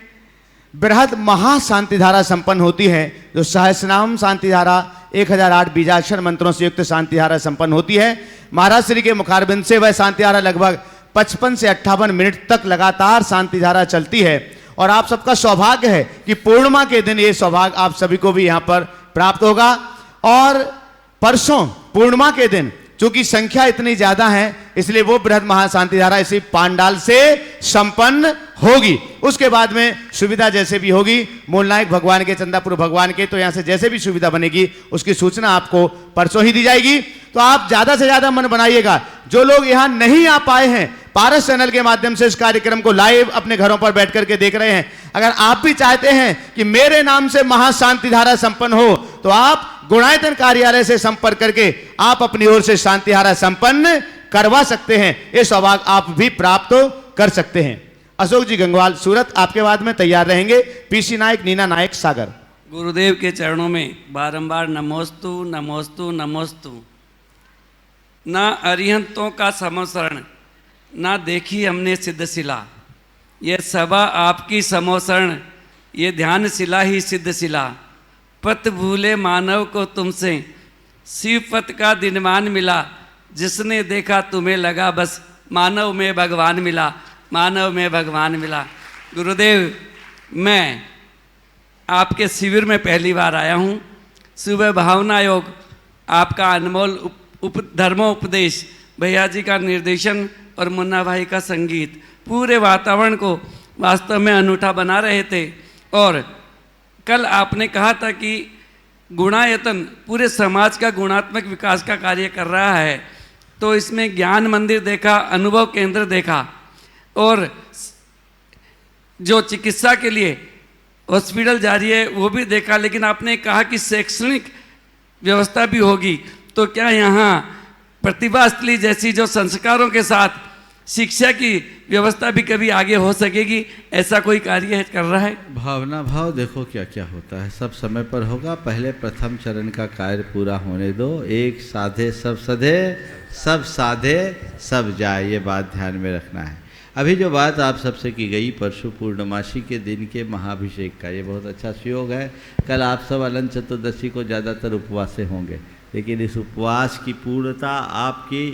बृहद महाशांतिधारा संपन्न होती है, जो सहस्रनाम शांतिधारा 1008 बीजाक्षर मंत्रों से युक्त शांतिधारा संपन्न होती है। महाराज श्री के मुखारबिंद से वह शांतिधारा लगभग 55 से 58 मिनट तक लगातार शांतिधारा चलती है। और आप सबका सौभाग्य है कि पूर्णिमा के दिन ये सौभाग्य आप सभी को भी यहाँ पर प्राप्त होगा। और परसों पूर्णिमा के दिन चूंकि संख्या इतनी ज्यादा है, इसलिए वो बृहद महाशांतिधारा इसी पांडाल से संपन्न होगी। उसके बाद में सुविधा जैसे भी होगी, मूलनायक भगवान के, चंदापुर भगवान के, तो यहाँ से जैसे भी सुविधा बनेगी उसकी सूचना आपको परसों ही दी जाएगी। तो आप ज्यादा से ज्यादा मन बनाइएगा। जो लोग यहाँ नहीं आ पाए हैं, पारस चैनल के माध्यम से इस कार्यक्रम को लाइव अपने घरों पर बैठ करके देख रहे हैं, अगर आप भी चाहते हैं कि मेरे नाम से महाशांतिधारा संपन्न हो, तो आप गुणायतन कार्यालय से संपर्क करके आप अपनी ओर से शांतिधारा संपन्न करवा सकते हैं। ये सौभाग्य आप भी प्राप्त कर सकते हैं। अशोक जी गंगवाल, सूरत, आपके बाद में तैयार रहेंगे पीसी नायक, नीना नायक, सागर। गुरुदेव के चरणों में बारंबार नमोस्तु नमोस्तु नमोस्तु। ना अरिहंतों का समोसरण, ना देखी हमने सिद्धशिला। ये सभा आपकी समोसरण, ये ध्यान शिला ही सिद्धशिला। पत भूले मानव को तुमसे शिव पत का दिनमान मिला। जिसने देखा तुम्हें लगा बस मानव में भगवान मिला, मानव में भगवान मिला। गुरुदेव, मैं आपके शिविर में पहली बार आया हूँ। सुबह भावना योग, आपका अनमोल धर्मोपदेश, भैया जी का निर्देशन और मुन्ना भाई का संगीत पूरे वातावरण को वास्तव में अनूठा बना रहे थे। और कल आपने कहा था कि गुणायतन पूरे समाज का गुणात्मक विकास का कार्य कर रहा है, तो इसमें ज्ञान मंदिर देखा, अनुभव केंद्र देखा, और जो चिकित्सा के लिए हॉस्पिटल जारी है वो भी देखा। लेकिन आपने कहा कि शैक्षणिक व्यवस्था भी होगी, तो क्या यहाँ प्रतिभा स्थली जैसी जो संस्कारों के साथ शिक्षा की व्यवस्था भी कभी आगे हो सकेगी? ऐसा कोई कार्य कर रहा है? भावना भाव देखो क्या क्या होता है, सब समय पर होगा। पहले प्रथम चरण का कार्य पूरा होने दो। एक साधे सब सधे, सब साधे सब जाए, ये बात ध्यान में रखना है। अभी जो बात आप सबसे की गई परसों पूर्णमासी के दिन के महाभिषेक का, ये बहुत अच्छा सुयोग है। कल आप सब अनंत चतुर्दशी को ज़्यादातर उपवास से होंगे, लेकिन इस उपवास की पूर्णता आपकी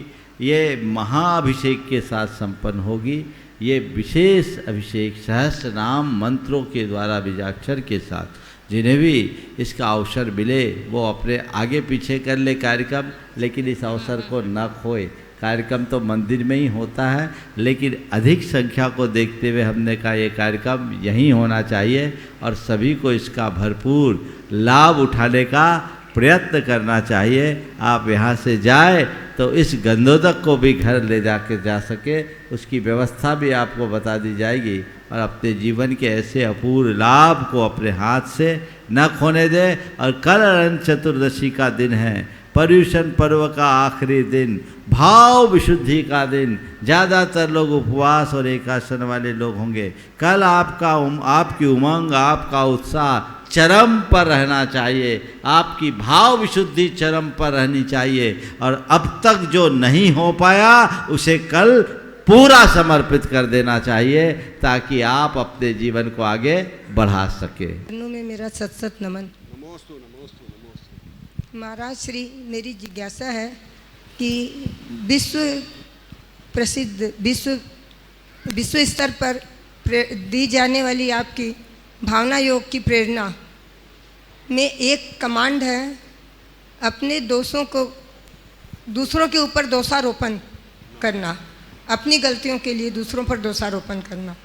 ये महाअभिषेक के साथ संपन्न होगी। ये विशेष अभिषेक सहस्र नाम मंत्रों के द्वारा बीजाक्षर के साथ, जिन्हें भी इसका अवसर मिले वो अपने आगे पीछे कर ले कार्यक्रम, लेकिन इस अवसर को न खोए। कार्यक्रम तो मंदिर में ही होता है, लेकिन अधिक संख्या को देखते हुए हमने कहा ये कार्यक्रम यहीं होना चाहिए और सभी को इसका भरपूर लाभ उठाने का प्रयत्न करना चाहिए। आप यहाँ से जाए तो इस गंधोदक को भी घर ले जाके जा सके, उसकी व्यवस्था भी आपको बता दी जाएगी और अपने जीवन के ऐसे अपूर्व लाभ को अपने हाथ से न खोने दे। और कल अनंत चतुर्दशी का दिन है, पर्युषण पर्व का आखिरी दिन, भाव विशुद्धि का दिन। ज़्यादातर लोग उपवास और एकासन वाले लोग होंगे। कल आपकी उमंग, आपका उत्साह चरम पर रहना चाहिए, आपकी भाव विशुद्धि चरम पर रहनी चाहिए और अब तक जो नहीं हो पाया उसे कल पूरा समर्पित कर देना चाहिए ताकि आप अपने जीवन को आगे बढ़ा सके। में मेरा सत नमन। महाराज श्री, मेरी जिज्ञासा है कि विश्व प्रसिद्ध विश्व स्तर पर दी जाने वाली आपकी भावना योग की प्रेरणा में एक कमांड है अपने दोषों को दूसरों के ऊपर दोषारोपण करना, अपनी गलतियों के लिए दूसरों पर दोषारोपण करना।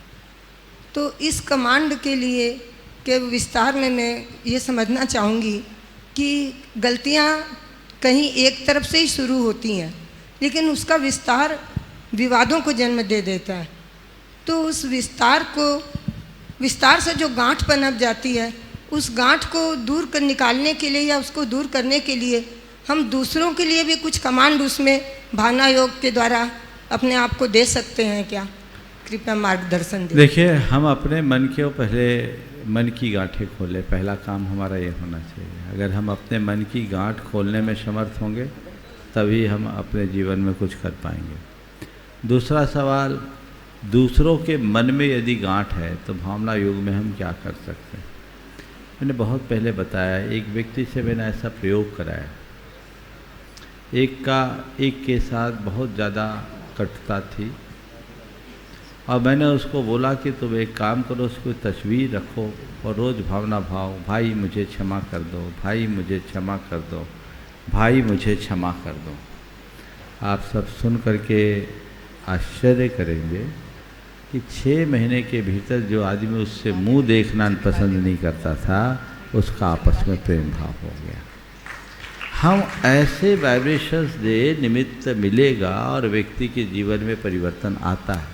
तो इस कमांड के लिए के विस्तार में मैं ये समझना चाहूँगी कि गलतियाँ कहीं एक तरफ से ही शुरू होती हैं, लेकिन उसका विस्तार विवादों को जन्म दे देता है। तो उस विस्तार से जो गांठ पनप जाती है, उस गांठ को निकालने के लिए या उसको दूर करने के लिए हम दूसरों के लिए भी कुछ कमांड उसमें भावना योग के द्वारा अपने आप को दे सकते हैं क्या? कृपया मार्गदर्शन दें। देखिए, हम अपने मन के पहले मन की गांठें खोलें, पहला काम हमारा ये होना चाहिए। अगर हम अपने मन की गांठ खोलने में समर्थ होंगे तभी हम अपने जीवन में कुछ कर पाएंगे। दूसरा सवाल, दूसरों के मन में यदि गांठ है तो भावना योग में हम क्या कर सकते हैं? मैंने बहुत पहले बताया, एक व्यक्ति से मैंने ऐसा प्रयोग कराया। एक के साथ बहुत ज़्यादा कटुता थी और मैंने उसको बोला कि तुम एक काम करो, उसको तस्वीर रखो और रोज़ भावना भाव, भाई मुझे क्षमा कर दो, भाई मुझे क्षमा कर दो, भाई मुझे क्षमा कर दो। आप सब सुन करके आश्चर्य करेंगे कि 6 महीने के भीतर जो आदमी उससे मुंह देखना पसंद नहीं करता था, उसका आपस में प्रेम भाव हो गया। हम ऐसे वाइब्रेशंस दे निमित्त मिलेगा और व्यक्ति के जीवन में परिवर्तन आता है।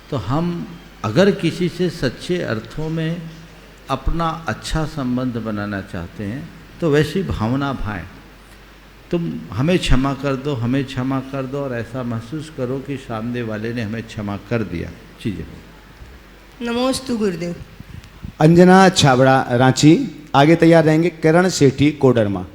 तो हम अगर किसी से सच्चे अर्थों में अपना अच्छा संबंध बनाना चाहते हैं तो वैसी भावना भाएं, तुम हमें क्षमा कर दो, हमें क्षमा कर दो, और ऐसा महसूस करो कि सामने वाले ने हमें क्षमा कर दिया। चीज़ें नमोस्तु गुरुदेव। अंजना छाबड़ा रांची, आगे तैयार रहेंगे किरण सेठी कोडरमा।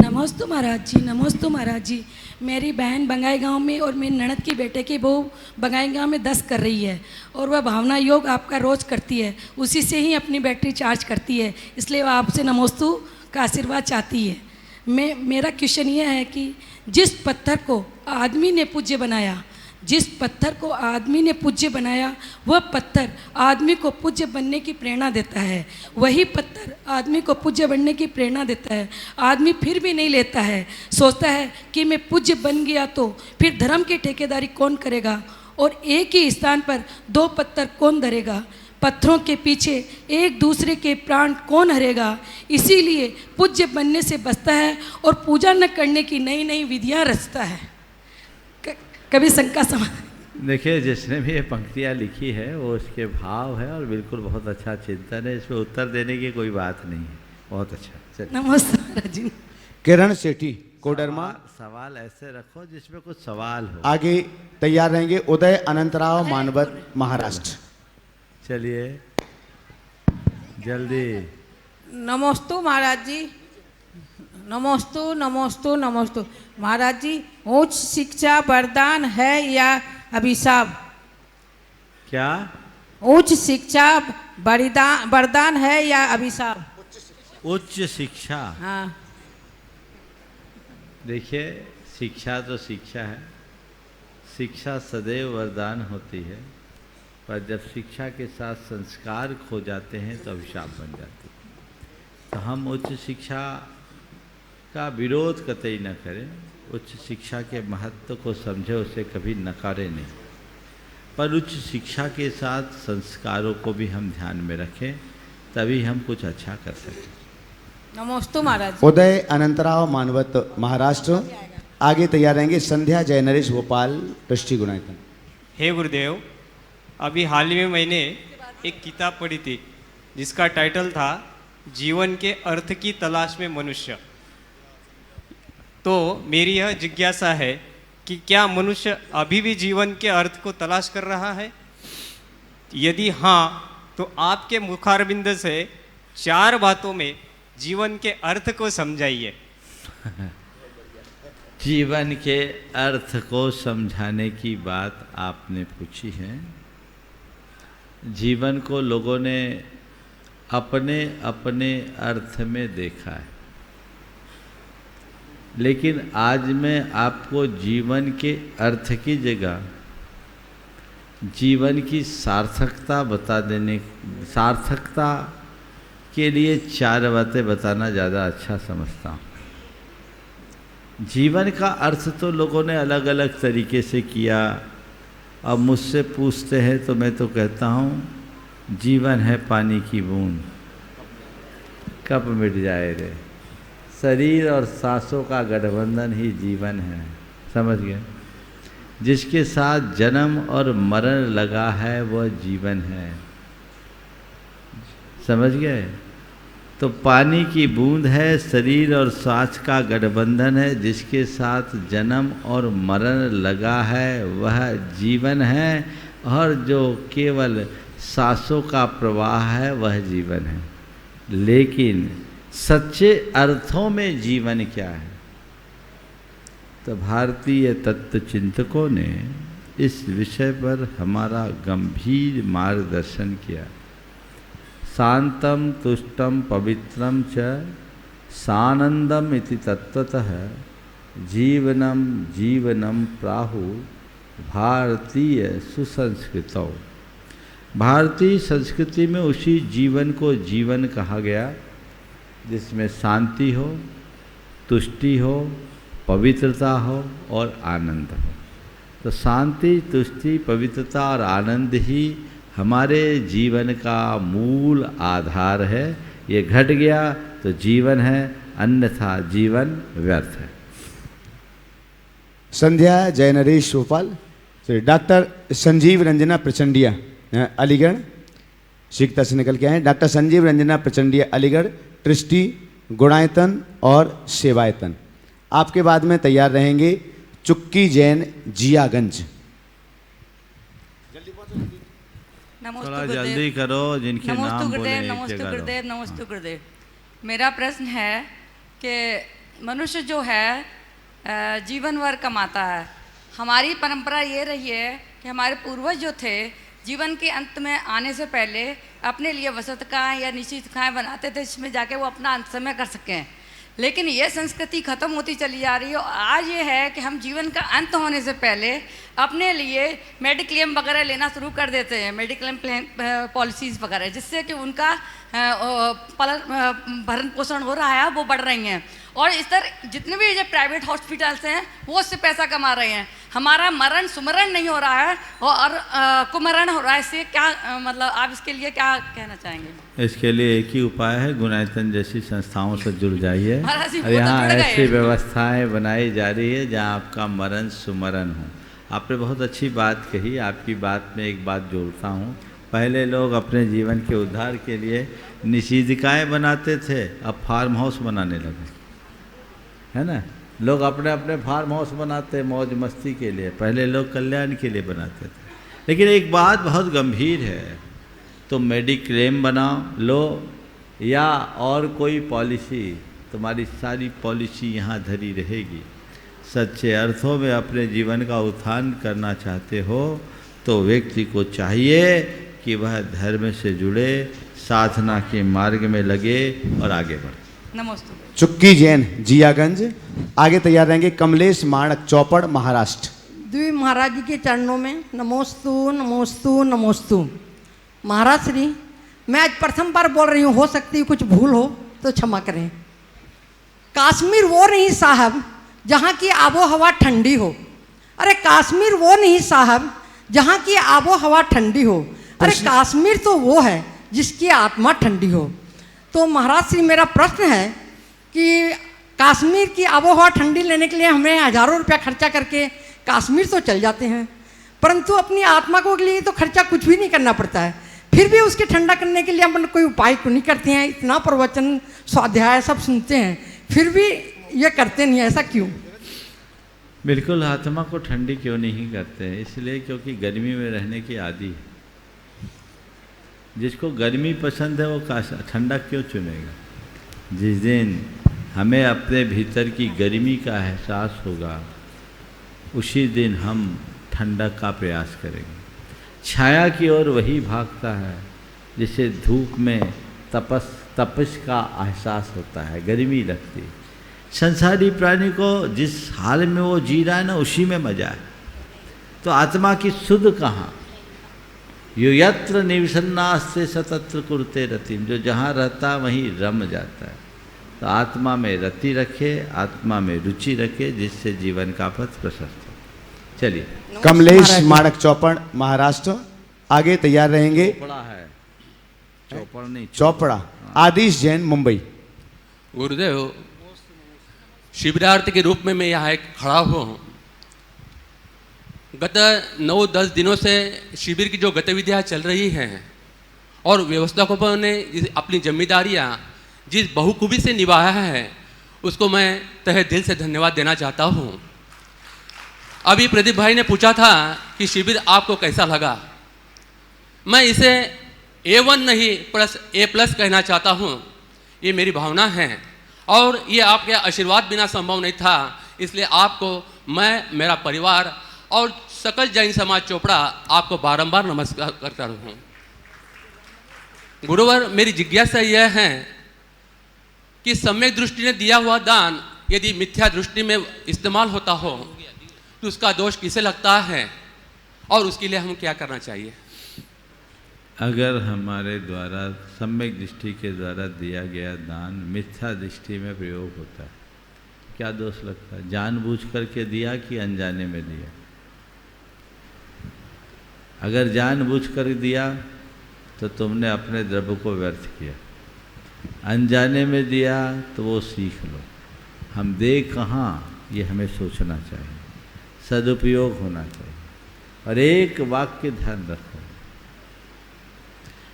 नमोस्तु महाराज जी, नमोस्तु महाराज जी। मेरी बहन बंगाई गांव में और मेरी ननद की बेटे की बहू बंगाई गांव में 10 कर रही है और वह भावना योग आपका रोज़ करती है, उसी से ही अपनी बैटरी चार्ज करती है, इसलिए वह आपसे नमोस्तु का आशीर्वाद चाहती है। मेरा क्वेश्चन यह है कि जिस पत्थर को आदमी ने पूज्य बनाया, जिस पत्थर को आदमी ने पूज्य बनाया, वह पत्थर आदमी को पूज्य बनने की प्रेरणा देता है। वही पत्थर आदमी को पूज्य बनने की प्रेरणा देता है। आदमी फिर भी नहीं लेता है, सोचता है कि मैं पूज्य बन गया तो फिर धर्म की ठेकेदारी कौन करेगा और एक ही स्थान पर 2 पत्थर कौन धरेगा? पत्थरों के पीछे एक दूसरे के प्राण कौन हरेगा? इसीलिए पूज्य बनने से बचता है और पूजा न करने की नई नई विधियाँ रचता है। कभी शंका समाधान। देखिए, जिसने भी ये पंक्तियाँ लिखी है वो उसके भाव है और बिल्कुल बहुत अच्छा चिंतन है, इसमें उत्तर देने की कोई बात नहीं है। बहुत अच्छा। नमस्कार जी। किरण सेठी कोडरमा, सवाल ऐसे रखो जिसमें कुछ सवाल हो। आगे तैयार रहेंगे उदय अनंतराव मानवत महाराष्ट्र। चलिए जल्दी। नमोस्तु महाराज जी, नमोस्तु नमोस्तु नमोस्तु। महाराज जी, उच्च शिक्षा वरदान है या अभिशाप? क्या? उच्च शिक्षा वरदान है या अभिशाप? उच्च शिक्षा, हाँ। देखिए, शिक्षा तो शिक्षा है, शिक्षा सदैव वरदान होती है, पर जब शिक्षा के साथ संस्कार खो जाते हैं तो अभिशाप बन जाती है। तो हम उच्च शिक्षा का विरोध कतई न करें, उच्च शिक्षा के महत्व को समझे, उसे कभी नकारे नहीं, पर उच्च शिक्षा के साथ संस्कारों को भी हम ध्यान में रखें, तभी हम कुछ अच्छा कर सकें। नमोस्तु महाराज। उदय अनंतराव मानवत महाराष्ट्र। आगे तैयार रहेंगे संध्या जय नरेश भोपाल ट्रस्टी गुणायतन। हे गुरुदेव, अभी हाल ही में मैंने एक किताब पढ़ी थी जिसका टाइटल था जीवन के अर्थ की तलाश में मनुष्य। तो मेरी यह जिज्ञासा है कि क्या मनुष्य अभी भी जीवन के अर्थ को तलाश कर रहा है? यदि हाँ, तो आपके मुखारबिंद से 4 बातों में जीवन के अर्थ को समझाइए। जीवन के अर्थ को समझाने की बात आपने पूछी है। जीवन को लोगों ने अपने अपने अर्थ में देखा है, लेकिन आज मैं आपको जीवन के अर्थ की जगह जीवन की सार्थकता सार्थकता के लिए 4 बातें बताना ज़्यादा अच्छा समझता हूँ। जीवन का अर्थ तो लोगों ने अलग अलग तरीके से किया। अब मुझसे पूछते हैं तो मैं तो कहता हूँ जीवन है पानी की बूंद, कब मिट जाए रे। शरीर और सांसों का गठबंधन ही जीवन है, समझ गए? जिसके साथ जन्म और मरण लगा है वह जीवन है, समझ गए? तो पानी की बूंद है, शरीर और सांस का गठबंधन है, जिसके साथ जन्म और मरण लगा है वह जीवन है, और जो केवल सांसों का प्रवाह है वह जीवन है। लेकिन सच्चे अर्थों में जीवन क्या है? तो भारतीय तत्व चिंतकों ने इस विषय पर हमारा गंभीर मार्गदर्शन किया। शांतम तुष्टम पवित्रम च सानंदम इति तत्वतः जीवनम जीवनम प्राहु भारतीय सुसंस्कृतौ। भारतीय संस्कृति में उसी जीवन को जीवन कहा गया जिसमें शांति हो, तुष्टि हो, पवित्रता हो और आनंद हो। तो शांति, तुष्टि, पवित्रता और आनंद ही हमारे जीवन का मूल आधार है। ये घट गया तो जीवन है, अन्यथा जीवन व्यर्थ है। संध्या जय नरेश भोपाल। डॉक्टर संजीव रंजना प्रचंडिया अलीगढ़, शिक्षता से निकल के आए। डॉक्टर संजीव रंजना प्रचंडिया अलीगढ़, ट्रस्टी गुणायतन और सेवायतन। आपके बाद में तैयार रहेंगे चुक्की जैन जियागंज। थोड़ा जल्दी करो, जिनके नाम बोले। नमस्ते गुरुदेव, नमस्ते गुरुदेव। मेरा प्रश्न है कि मनुष्य जो है जीवन भर कमाता है। हमारी परंपरा ये रही है कि हमारे पूर्वज जो थे जीवन के अंत में आने से पहले अपने लिए वसतकाएँ या निश्चितकाएँ बनाते थे, जिसमें जाके वो अपना अंत समय कर सकें। लेकिन ये संस्कृति ख़त्म होती चली जा रही है। और आज ये है कि हम जीवन का अंत होने से पहले अपने लिए मेडिक्लेम वगैरह लेना शुरू कर देते हैं, मेडिक्लेम पॉलिसीज़ वगैरह, जिससे कि उनका भरण पोषण हो रहा है, वो बढ़ रही हैं। और इस तरह जितने भी जो प्राइवेट हॉस्पिटल्स हैं वो उससे पैसा कमा रहे हैं। हमारा मरण सुमरण नहीं हो रहा है और कुमरण हो रहा है। इससे क्या मतलब आप इसके लिए क्या कहना चाहेंगे? इसके लिए एक ही उपाय है, गुणायतन जैसी संस्थाओं से जुड़ जाइए। और यहाँ ऐसी व्यवस्थाएं बनाई जा रही है जहाँ आपका मरण सुमरण हो। आपने बहुत अच्छी बात कही। आपकी बात में एक बात जोड़ता हूँ। पहले लोग अपने जीवन के उद्धार के लिए निषेधिकाएँ बनाते थे, अब फार्म हाउस बनाने लगे, है ना। लोग अपने अपने फार्म हाउस बनाते मौज मस्ती के लिए, पहले लोग कल्याण के लिए बनाते थे। लेकिन एक बात बहुत गंभीर है, तो मेडिक्लेम बनाओ लो या और कोई पॉलिसी, तुम्हारी सारी पॉलिसी यहाँ धरी रहेगी। सच्चे अर्थों में अपने जीवन का उत्थान करना चाहते हो तो व्यक्ति को चाहिए कि वह धर्म से जुड़े, साधना के मार्ग में लगे और आगे बढ़े। नमस्ते। चुक्की जैन जियागंज। आगे तैयार रहेंगे कमलेश माणक चौपड़ महाराष्ट्र। द्वि महाराज जी के चरणों में नमोस्तु नमोस्तु नमोस्तु। महाराज श्री, मैं आज प्रथम बार बोल रही हूँ, हो सकती है कुछ भूल हो तो क्षमा करें। कश्मीर वो नहीं साहब जहाँ की आबो हवा ठंडी हो। अरे कश्मीर वो नहीं साहब जहाँ की आबो हवा ठंडी हो, अरे कश्मीर तो वो है जिसकी आत्मा ठंडी हो। तो महाराज श्री मेरा प्रश्न है कि कश्मीर की आबो हवा ठंडी लेने के लिए हमें हज़ारों रुपया खर्चा करके कश्मीर तो चल जाते हैं, परंतु अपनी आत्मा को के लिए तो खर्चा कुछ भी नहीं करना पड़ता है। फिर भी उसकी ठंडा करने के लिए हम कोई उपाय क्यों नहीं करते हैं? इतना प्रवचन स्वाध्याय सब सुनते हैं, फिर भी ये करते नहीं, ऐसा क्यों? बिल्कुल आत्मा को ठंडी क्यों नहीं करते हैं? इसलिए क्योंकि गर्मी में रहने की आदी है। जिसको गर्मी पसंद है वो ठंडा क्यों चुनेगा? जिस दिन हमें अपने भीतर की गर्मी का एहसास होगा उसी दिन हम ठंडक का प्रयास करेंगे। छाया की ओर वही भागता है जिसे धूप में तपश का एहसास होता है, गर्मी लगती है। संसारी प्राणी को जिस हाल में वो जी रहा है ना उसी में मजा है। तो आत्मा की सुध कहाँ? यो यत्र निवसन्नास्ते सतत्र कुरुते रतिम, जो जहाँ रहता वहीं रम जाता है। तो आत्मा में रति रखे, आत्मा में रुचि रखे, जिससे जीवन का पथ प्रशस्त हो। चलिए। कमलेश माणक चौपड़ महाराष्ट्र आगे तैयार रहेंगे। चौपड़ा है, चौपड़ नहीं, चौपड़ा। आदिश जैन मुंबई। गुरुदेव, शिविरार्थी के रूप में मैं यहाँ खड़ा हुआ हूँ। गत 9-10 दिनों से शिविर की जो गतिविधियाँ चल रही हैं और व्यवस्थापकों ने अपनी जिम्मेदारियाँ जिस बहुखूबी से निभाया है उसको मैं तहे दिल से धन्यवाद देना चाहता हूँ। अभी प्रदीप भाई ने पूछा था कि शिविर आपको कैसा लगा। मैं इसे A1 नहीं A+ कहना चाहता हूँ। ये मेरी भावना है और ये आपके आशीर्वाद बिना संभव नहीं था। इसलिए आपको मैं, मेरा परिवार और सकल जैन समाज चोपड़ा आपको बारंबार नमस्कार करता हूँ। गुरुवर, मेरी जिज्ञासा यह है कि सम्यक दृष्टि ने दिया हुआ दान यदि मिथ्या दृष्टि में इस्तेमाल होता हो तो उसका दोष किसे लगता है और उसके लिए हम क्या करना चाहिए? अगर हमारे द्वारा सम्यक दृष्टि के द्वारा दिया गया दान मिथ्या दृष्टि में प्रयोग होता है, क्या दोष लगता है? जानबूझ करके दिया कि अनजाने में दिया? अगर जानबूझ कर दिया तो तुमने अपने द्रव्य को व्यर्थ किया। अनजाने में दिया तो वो सीख लो। हम दे कहाँ ये हमें सोचना चाहिए, सदुपयोग होना चाहिए। और एक वाक्य ध्यान रखो,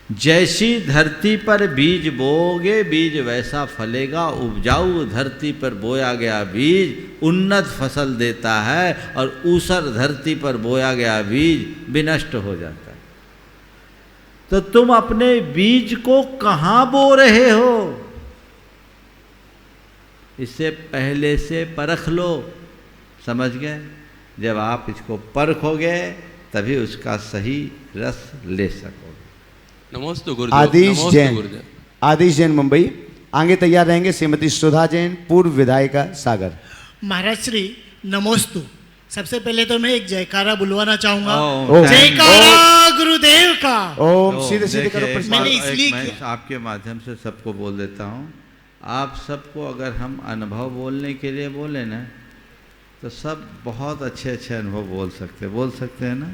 जैसी धरती पर बीज बोओगे बीज वैसा फलेगा। उपजाऊ धरती पर बोया गया बीज उन्नत फसल देता है और ऊसर धरती पर बोया गया बीज विनष्ट हो जाता है। तो तुम अपने बीज को कहाँ बो रहे हो इससे पहले से परख लो। समझ गए? जब आप इसको परखोगे तभी उसका सही रस ले सकोगे। नमस्ते गुरुदेव। आदिश जैन, आदिश जैन मुंबई। आगे तैयार रहेंगे श्रीमती सुधा जैन, पूर्व विधायिका सागर। महाराज श्री नमोस्तु। सबसे पहले तो मैं एक जयकारा बुलवाना चाहूंगा। जयकारा गुरुदेव का। ओम सीधे सीधे करो। मैंने इसलिए मैं आपके माध्यम से सबको बोल देता हूँ। आप सबको अगर हम अनुभव बोलने के लिए बोले ना तो सब बहुत अच्छे अच्छे अनुभव बोल सकते हैं ना।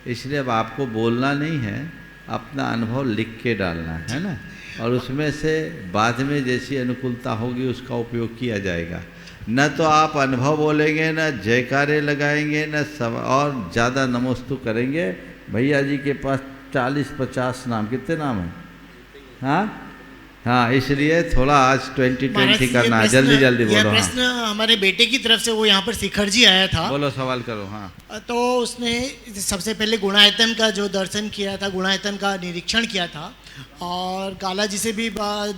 इसलिए अब आपको बोलना नहीं है, अपना अनुभव लिख के डालना है ना, और उसमें से बाद में जैसी अनुकूलता होगी उसका उपयोग किया जाएगा। न तो आप अनुभव बोलेंगे, न जयकारे लगाएंगे, न सब और ज़्यादा नमोस्तु करेंगे। भैया जी के पास 40-50 नाम, कितने नाम हैं? हाँ हाँ, इसलिए थोड़ा आज 20-20 करना है। जल्दी जल्दी बोलो। यह प्रश्न हमारे बेटे की तरफ से, वो यहाँ पर शिखर जी आया था। बोलो, सवाल करो। हाँ, तो उसने सबसे पहले गुणायतन का जो दर्शन किया था, गुणायतन का निरीक्षण किया था और काला जी से भी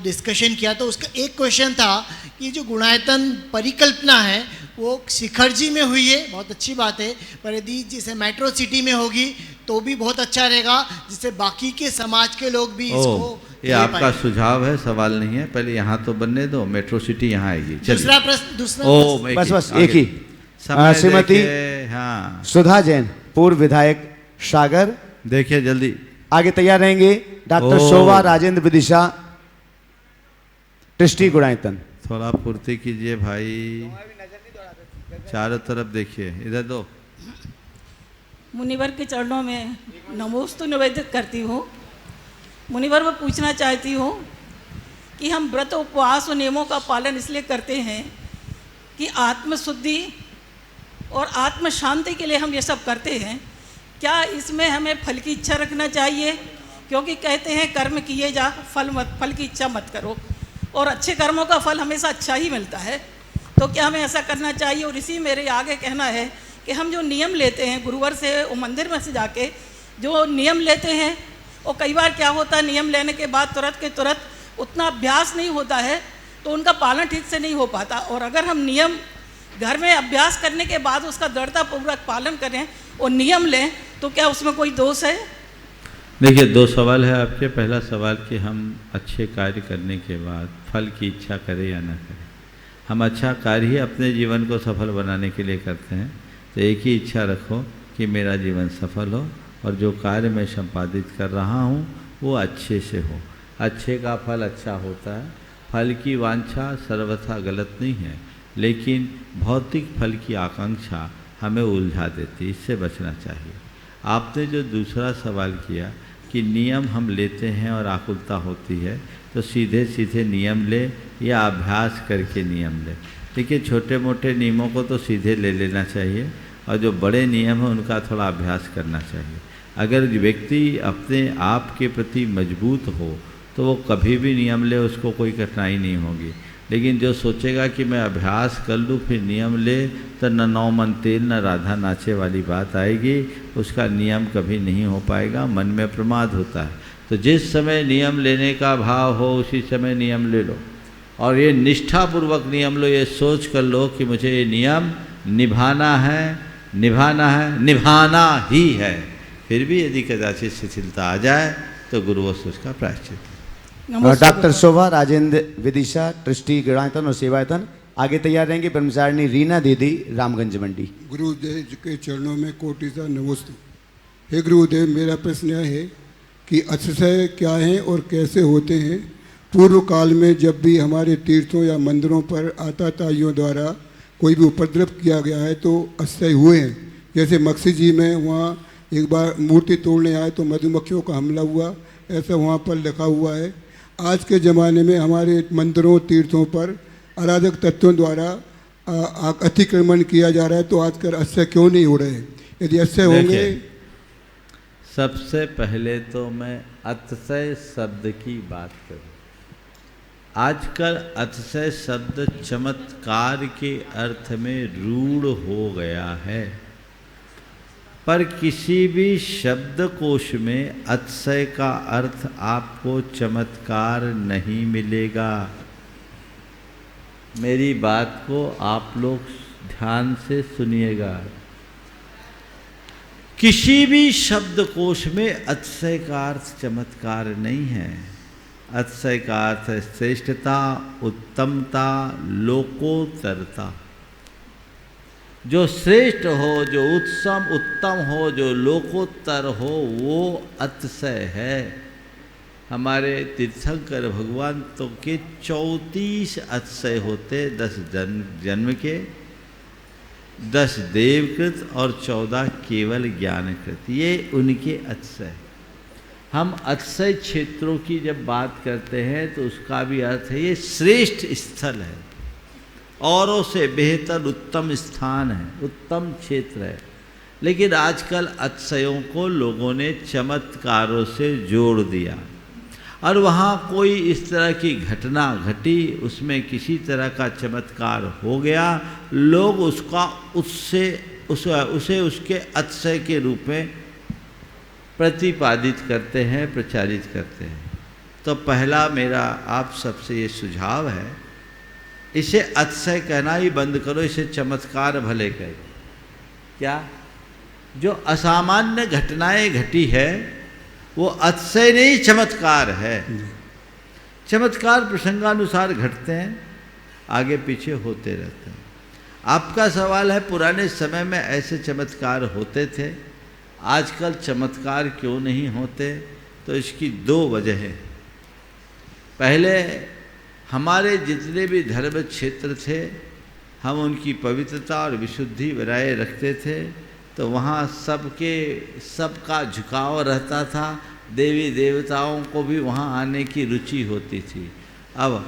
डिस्कशन किया। तो उसका एक क्वेश्चन था कि जो गुणायतन परिकल्पना है वो शिखर जी में हुई है, बहुत अच्छी बात है, पर यदि जैसे मेट्रो सिटी में होगी तो भी बहुत अच्छा रहेगा, जिससे बाकी के समाज के लोग भी इसको। ये आपका सुझाव है, सवाल नहीं है। पहले यहाँ तो बनने दो, मेट्रो सिटी यहाँ आएगी। दूसरा प्रश्न बस एक ही। श्रीमती हाँ सुधा जैन, पूर्व विधायक सागर। देखिए जल्दी आगे तैयार रहेंगे डॉक्टर शोभा राजेंद्र विदिशा, ट्रस्टी गुणायतन। थोड़ा पूर्ति कीजिए भाई। चारों तरफ देखिए, इधर दो। मुनिवर के चरणों में नमोस्तु निवेदित करती हूँ। मुनिवर, मैं पूछना चाहती हूँ कि हम व्रत उपवास और नियमों का पालन इसलिए करते हैं कि आत्मशुद्धि और आत्म शांति के लिए हम ये सब करते हैं। क्या इसमें हमें फल की इच्छा रखना चाहिए? क्योंकि कहते हैं कर्म किए जा, फल की इच्छा मत करो, और अच्छे कर्मों का फल हमेशा अच्छा ही मिलता है। तो क्या हमें ऐसा करना चाहिए? और इसी मेरे आगे कहना है कि हम जो नियम लेते हैं गुरुवर से, वो मंदिर में से जाके जो नियम लेते हैं, और कई बार क्या होता है नियम लेने के बाद तुरंत के तुरंत उतना अभ्यास नहीं होता है, तो उनका पालन ठीक से नहीं हो पाता। और अगर हम नियम घर में अभ्यास करने के बाद उसका दृढ़तापूर्वक पालन करें और नियम लें, तो क्या उसमें कोई दोष है? देखिए, दो सवाल है आपके। पहला सवाल कि हम अच्छे कार्य करने के बाद फल की इच्छा करें या ना करें। हम अच्छा कार्य ही अपने जीवन को सफल बनाने के लिए करते हैं, तो एक ही इच्छा रखो कि मेरा जीवन सफल हो और जो कार्य मैं संपादित कर रहा हूँ वो अच्छे से हो। अच्छे का फल अच्छा होता है। फल की वांछा सर्वथा गलत नहीं है, लेकिन भौतिक फल की आकांक्षा हमें उलझा देती है, इससे बचना चाहिए। आपने जो दूसरा सवाल किया कि नियम हम लेते हैं और आकुलता होती है, तो सीधे सीधे नियम ले या अभ्यास करके नियम ले। देखिए, छोटे मोटे नियमों को तो सीधे ले लेना चाहिए, और जो बड़े नियम हैं उनका थोड़ा अभ्यास करना चाहिए। अगर व्यक्ति अपने आप के प्रति मजबूत हो तो वो कभी भी नियम ले, उसको कोई कठिनाई नहीं होगी। लेकिन जो सोचेगा कि मैं अभ्यास कर लूँ फिर नियम ले, तो न नौ मन तेल न राधा नाचे वाली बात आएगी, उसका नियम कभी नहीं हो पाएगा, मन में प्रमाद होता है। तो जिस समय नियम लेने का भाव हो उसी समय नियम ले लो, और ये निष्ठापूर्वक नियम लो। ये सोच कर लो कि मुझे ये नियम निभाना है, निभाना है, निभाना ही है। फिर भी यदि कदाचित शिथिलता आ जाए तो गुरुवश उसका प्रायश्चित। डॉक्टर शोभा राजेंद्र विदिशा, ट्रस्टी गणायतन और सेवायतन आगे तैयार रहेंगे। ब्रह्मचारिणी रीना दीदी, रामगंज मंडी। गुरुदेव के चरणों में कोटि सा नमस्ते। हे गुरुदेव, मेरा प्रश्न यह है कि अतिशय क्या हैं और कैसे होते हैं? पूर्व काल में जब भी हमारे तीर्थों या मंदिरों पर आताताइयों द्वारा कोई भी उपद्रव किया गया है तो अतिशय हुए हैं। जैसे मक्सी जी में वहाँ एक बार मूर्ति तोड़ने आए तो मधुमक्खियों का हमला हुआ, ऐसा वहाँ पर लिखा हुआ है। आज के ज़माने में हमारे मंदिरों तीर्थों पर अराजक तत्वों द्वारा अतिक्रमण किया जा रहा है, तो आजकल अतिशय क्यों नहीं हो रहे? यदि अतिशय होंगे। सबसे पहले तो मैं अतिशय शब्द की बात करूं। आजकल अतिशय शब्द चमत्कार के अर्थ में रूढ़ हो गया है, पर किसी भी शब्दकोश में अतिशय का अर्थ आपको चमत्कार नहीं मिलेगा। मेरी बात को आप लोग ध्यान से सुनिएगा। किसी भी शब्दकोश में अतिशय का अर्थ चमत्कार नहीं है। अतिशय का अर्थ है श्रेष्ठता, उत्तमता, लोकोत्तरता। जो श्रेष्ठ हो, जो उत्तम हो, जो लोकोत्तर हो, वो अतिशय है। हमारे तीर्थंकर भगवान तो के 34 अतिशय होते, 10 जन्म के, 10 देवकृत और 14 केवल ज्ञानकृत। ये उनके अतिशय। हम अतिशय क्षेत्रों की जब बात करते हैं तो उसका भी अर्थ है ये श्रेष्ठ स्थल है, औरों से बेहतर उत्तम स्थान है, उत्तम क्षेत्र है। लेकिन आजकल अतिशयों को लोगों ने चमत्कारों से जोड़ दिया, और वहाँ कोई इस तरह की घटना घटी, उसमें किसी तरह का चमत्कार हो गया, लोग उसे उसके अतिशय के रूप में प्रतिपादित करते हैं, प्रचारित करते हैं। तो पहला मेरा आप सबसे ये सुझाव है, इसे अतिशय कहना ही बंद करो, इसे चमत्कार भले कहो। क्या जो असामान्य घटनाएं घटी है वो अतिशय नहीं, चमत्कार है। चमत्कार प्रसंगानुसार घटते हैं, आगे पीछे होते रहते हैं। आपका सवाल है पुराने समय में ऐसे चमत्कार होते थे, आजकल चमत्कार क्यों नहीं होते? तो इसकी 2 वजह है। पहले हमारे जितने भी धर्म क्षेत्र थे, हम उनकी पवित्रता और विशुद्धि बनाए रखते थे तो वहाँ सबका झुकाव रहता था, देवी देवताओं को भी वहाँ आने की रुचि होती थी। अब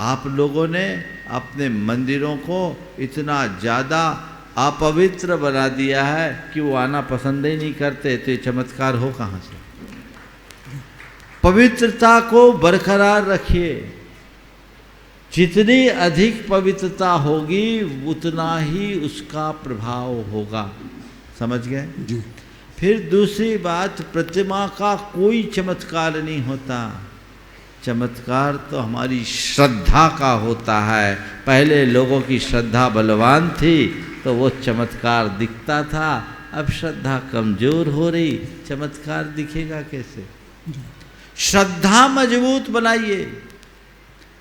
आप लोगों ने अपने मंदिरों को इतना ज़्यादा अपवित्र बना दिया है कि वो आना पसंद ही नहीं करते, तो ये चमत्कार हो कहाँ से? पवित्रता को बरकरार रखिए। जितनी अधिक पवित्रता होगी उतना ही उसका प्रभाव होगा। समझ गए जी? फिर दूसरी बात, प्रतिमा का कोई चमत्कार नहीं होता, चमत्कार तो हमारी श्रद्धा का होता है। पहले लोगों की श्रद्धा बलवान थी तो वो चमत्कार दिखता था, अब श्रद्धा कमजोर हो रही, चमत्कार दिखेगा कैसे? श्रद्धा मजबूत बनाइए।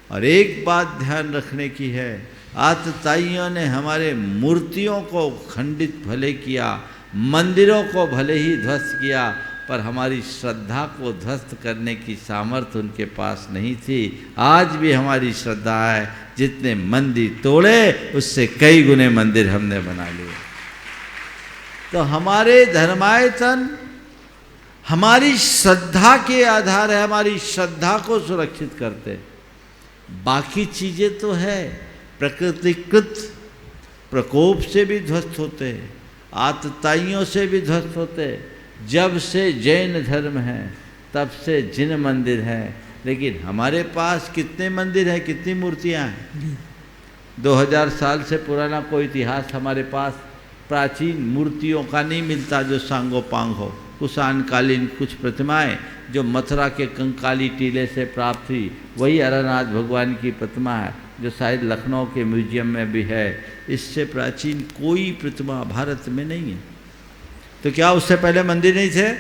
और एक बात ध्यान रखने की है, आतताइयों ने हमारे मूर्तियों को खंडित भले किया, मंदिरों को भले ही ध्वस्त किया, पर हमारी श्रद्धा को ध्वस्त करने की सामर्थ्य उनके पास नहीं थी। आज भी हमारी श्रद्धा है, जितने मंदिर तोड़े उससे कई गुने मंदिर हमने बना लिए। तो हमारे धर्मायतन हमारी श्रद्धा के आधार है, हमारी श्रद्धा को सुरक्षित करते। बाकी चीज़ें तो है प्रकृतिकृत प्रकोप से भी ध्वस्त होते, आतताइयों से भी ध्वस्त होते। जब से जैन धर्म है तब से जिन मंदिर हैं, लेकिन हमारे पास कितने मंदिर हैं, कितनी मूर्तियां हैं? 2000 साल से पुराना कोई इतिहास हमारे पास प्राचीन मूर्तियों का नहीं मिलता जो सांगो पांग हो। कुषाणकालीन कुछ प्रतिमाएं जो मथुरा के कंकाली टीले से प्राप्त हुई, वही अरनाथ भगवान की प्रतिमा है जो शायद लखनऊ के म्यूजियम में भी है। इससे प्राचीन कोई प्रतिमा भारत में नहीं है। तो क्या उससे पहले मंदिर नहीं थे?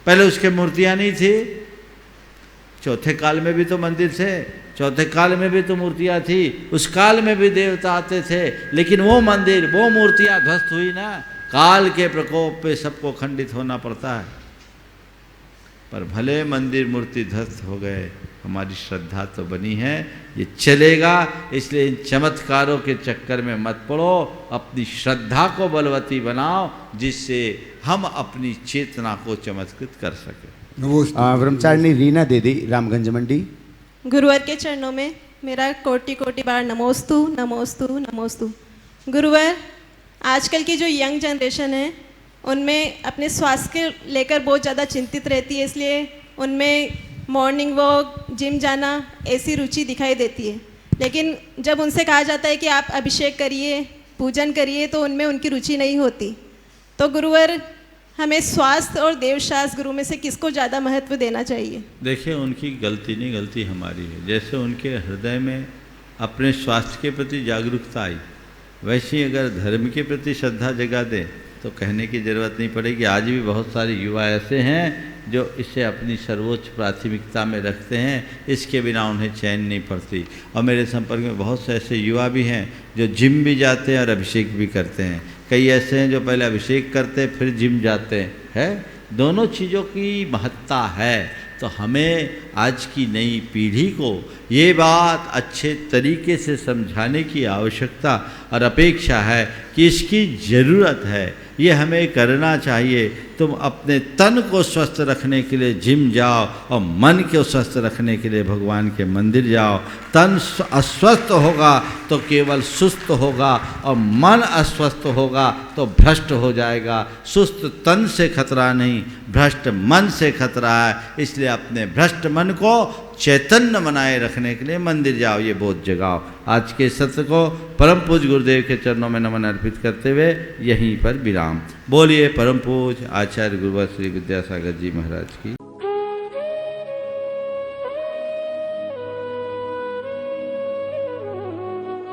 पहले उसके मूर्तियां नहीं थी? चौथे काल में भी तो मंदिर थे, चौथे काल में भी तो मूर्तियां थी, उस काल में भी देवता आते थे, लेकिन वो मंदिर वो मूर्तियां ध्वस्त हुई ना। काल के प्रकोप पे सबको खंडित होना पड़ता है। पर भले मंदिर मूर्ति ध्वस्त हो गए, हमारी श्रद्धा तो बनी है, ये चलेगा। इसलिए इन चमत्कारों के चक्कर में मत पड़ो, अपनी श्रद्धा को बलवती बनाओ जिससे हम अपनी चेतना को चमत्कृत कर सके। ब्रह्मचारिणी रीना दीदी, रामगंज मंडी। गुरुवर के चरणों में मेरा कोटि कोटि बार नमोस्तु नमोस्तु नमोस्तु। गुरुवर, आजकल की जो यंग जनरेशन है उनमें अपने स्वास्थ्य के लेकर बहुत ज़्यादा चिंतित रहती है, इसलिए उनमें मॉर्निंग वॉक, जिम जाना ऐसी रुचि दिखाई देती है। लेकिन जब उनसे कहा जाता है कि आप अभिषेक करिए, पूजन करिए, तो उनमें उनकी रुचि नहीं होती। तो गुरुवर, हमें स्वास्थ्य और देवशास्त्र गुरु में से किसको ज़्यादा महत्व देना चाहिए? देखिए, उनकी गलती नहीं, गलती हमारी है। जैसे उनके हृदय में अपने स्वास्थ्य के प्रति जागरूकता आई, वैसे ही अगर धर्म के प्रति श्रद्धा जगा दें तो कहने की ज़रूरत नहीं पड़ेगी। आज भी बहुत सारे युवा ऐसे हैं जो इसे अपनी सर्वोच्च प्राथमिकता में रखते हैं, इसके बिना उन्हें चैन नहीं पड़ती। और मेरे संपर्क में बहुत से ऐसे युवा भी हैं जो जिम भी जाते हैं और अभिषेक भी करते हैं। कई ऐसे हैं जो पहले अभिषेक करते हैं फिर जिम जाते हैं। दोनों चीज़ों की महत्ता है। तो हमें आज की नई पीढ़ी को ये बात अच्छे तरीके से समझाने की आवश्यकता और अपेक्षा है कि इसकी ज़रूरत है, ये हमें करना चाहिए। तुम अपने तन को स्वस्थ रखने के लिए जिम जाओ और मन को स्वस्थ रखने के लिए भगवान के मंदिर जाओ। तन अस्वस्थ होगा तो केवल सुस्त होगा और मन अस्वस्थ होगा तो भ्रष्ट हो जाएगा। सुस्त तन से खतरा नहीं, भ्रष्ट मन से खतरा है। इसलिए अपने भ्रष्ट मन को चैतन्य बनाए रखने के लिए मंदिर जाओ, ये बोध जगाओ। आज के सत्र को परम पूज्य गुरुदेव के चरणों में नमन अर्पित करते हुए यहीं पर विराम। बोलिए परम पूज्य आचार्य गुरुवर श्री विद्यासागर जी महाराज की।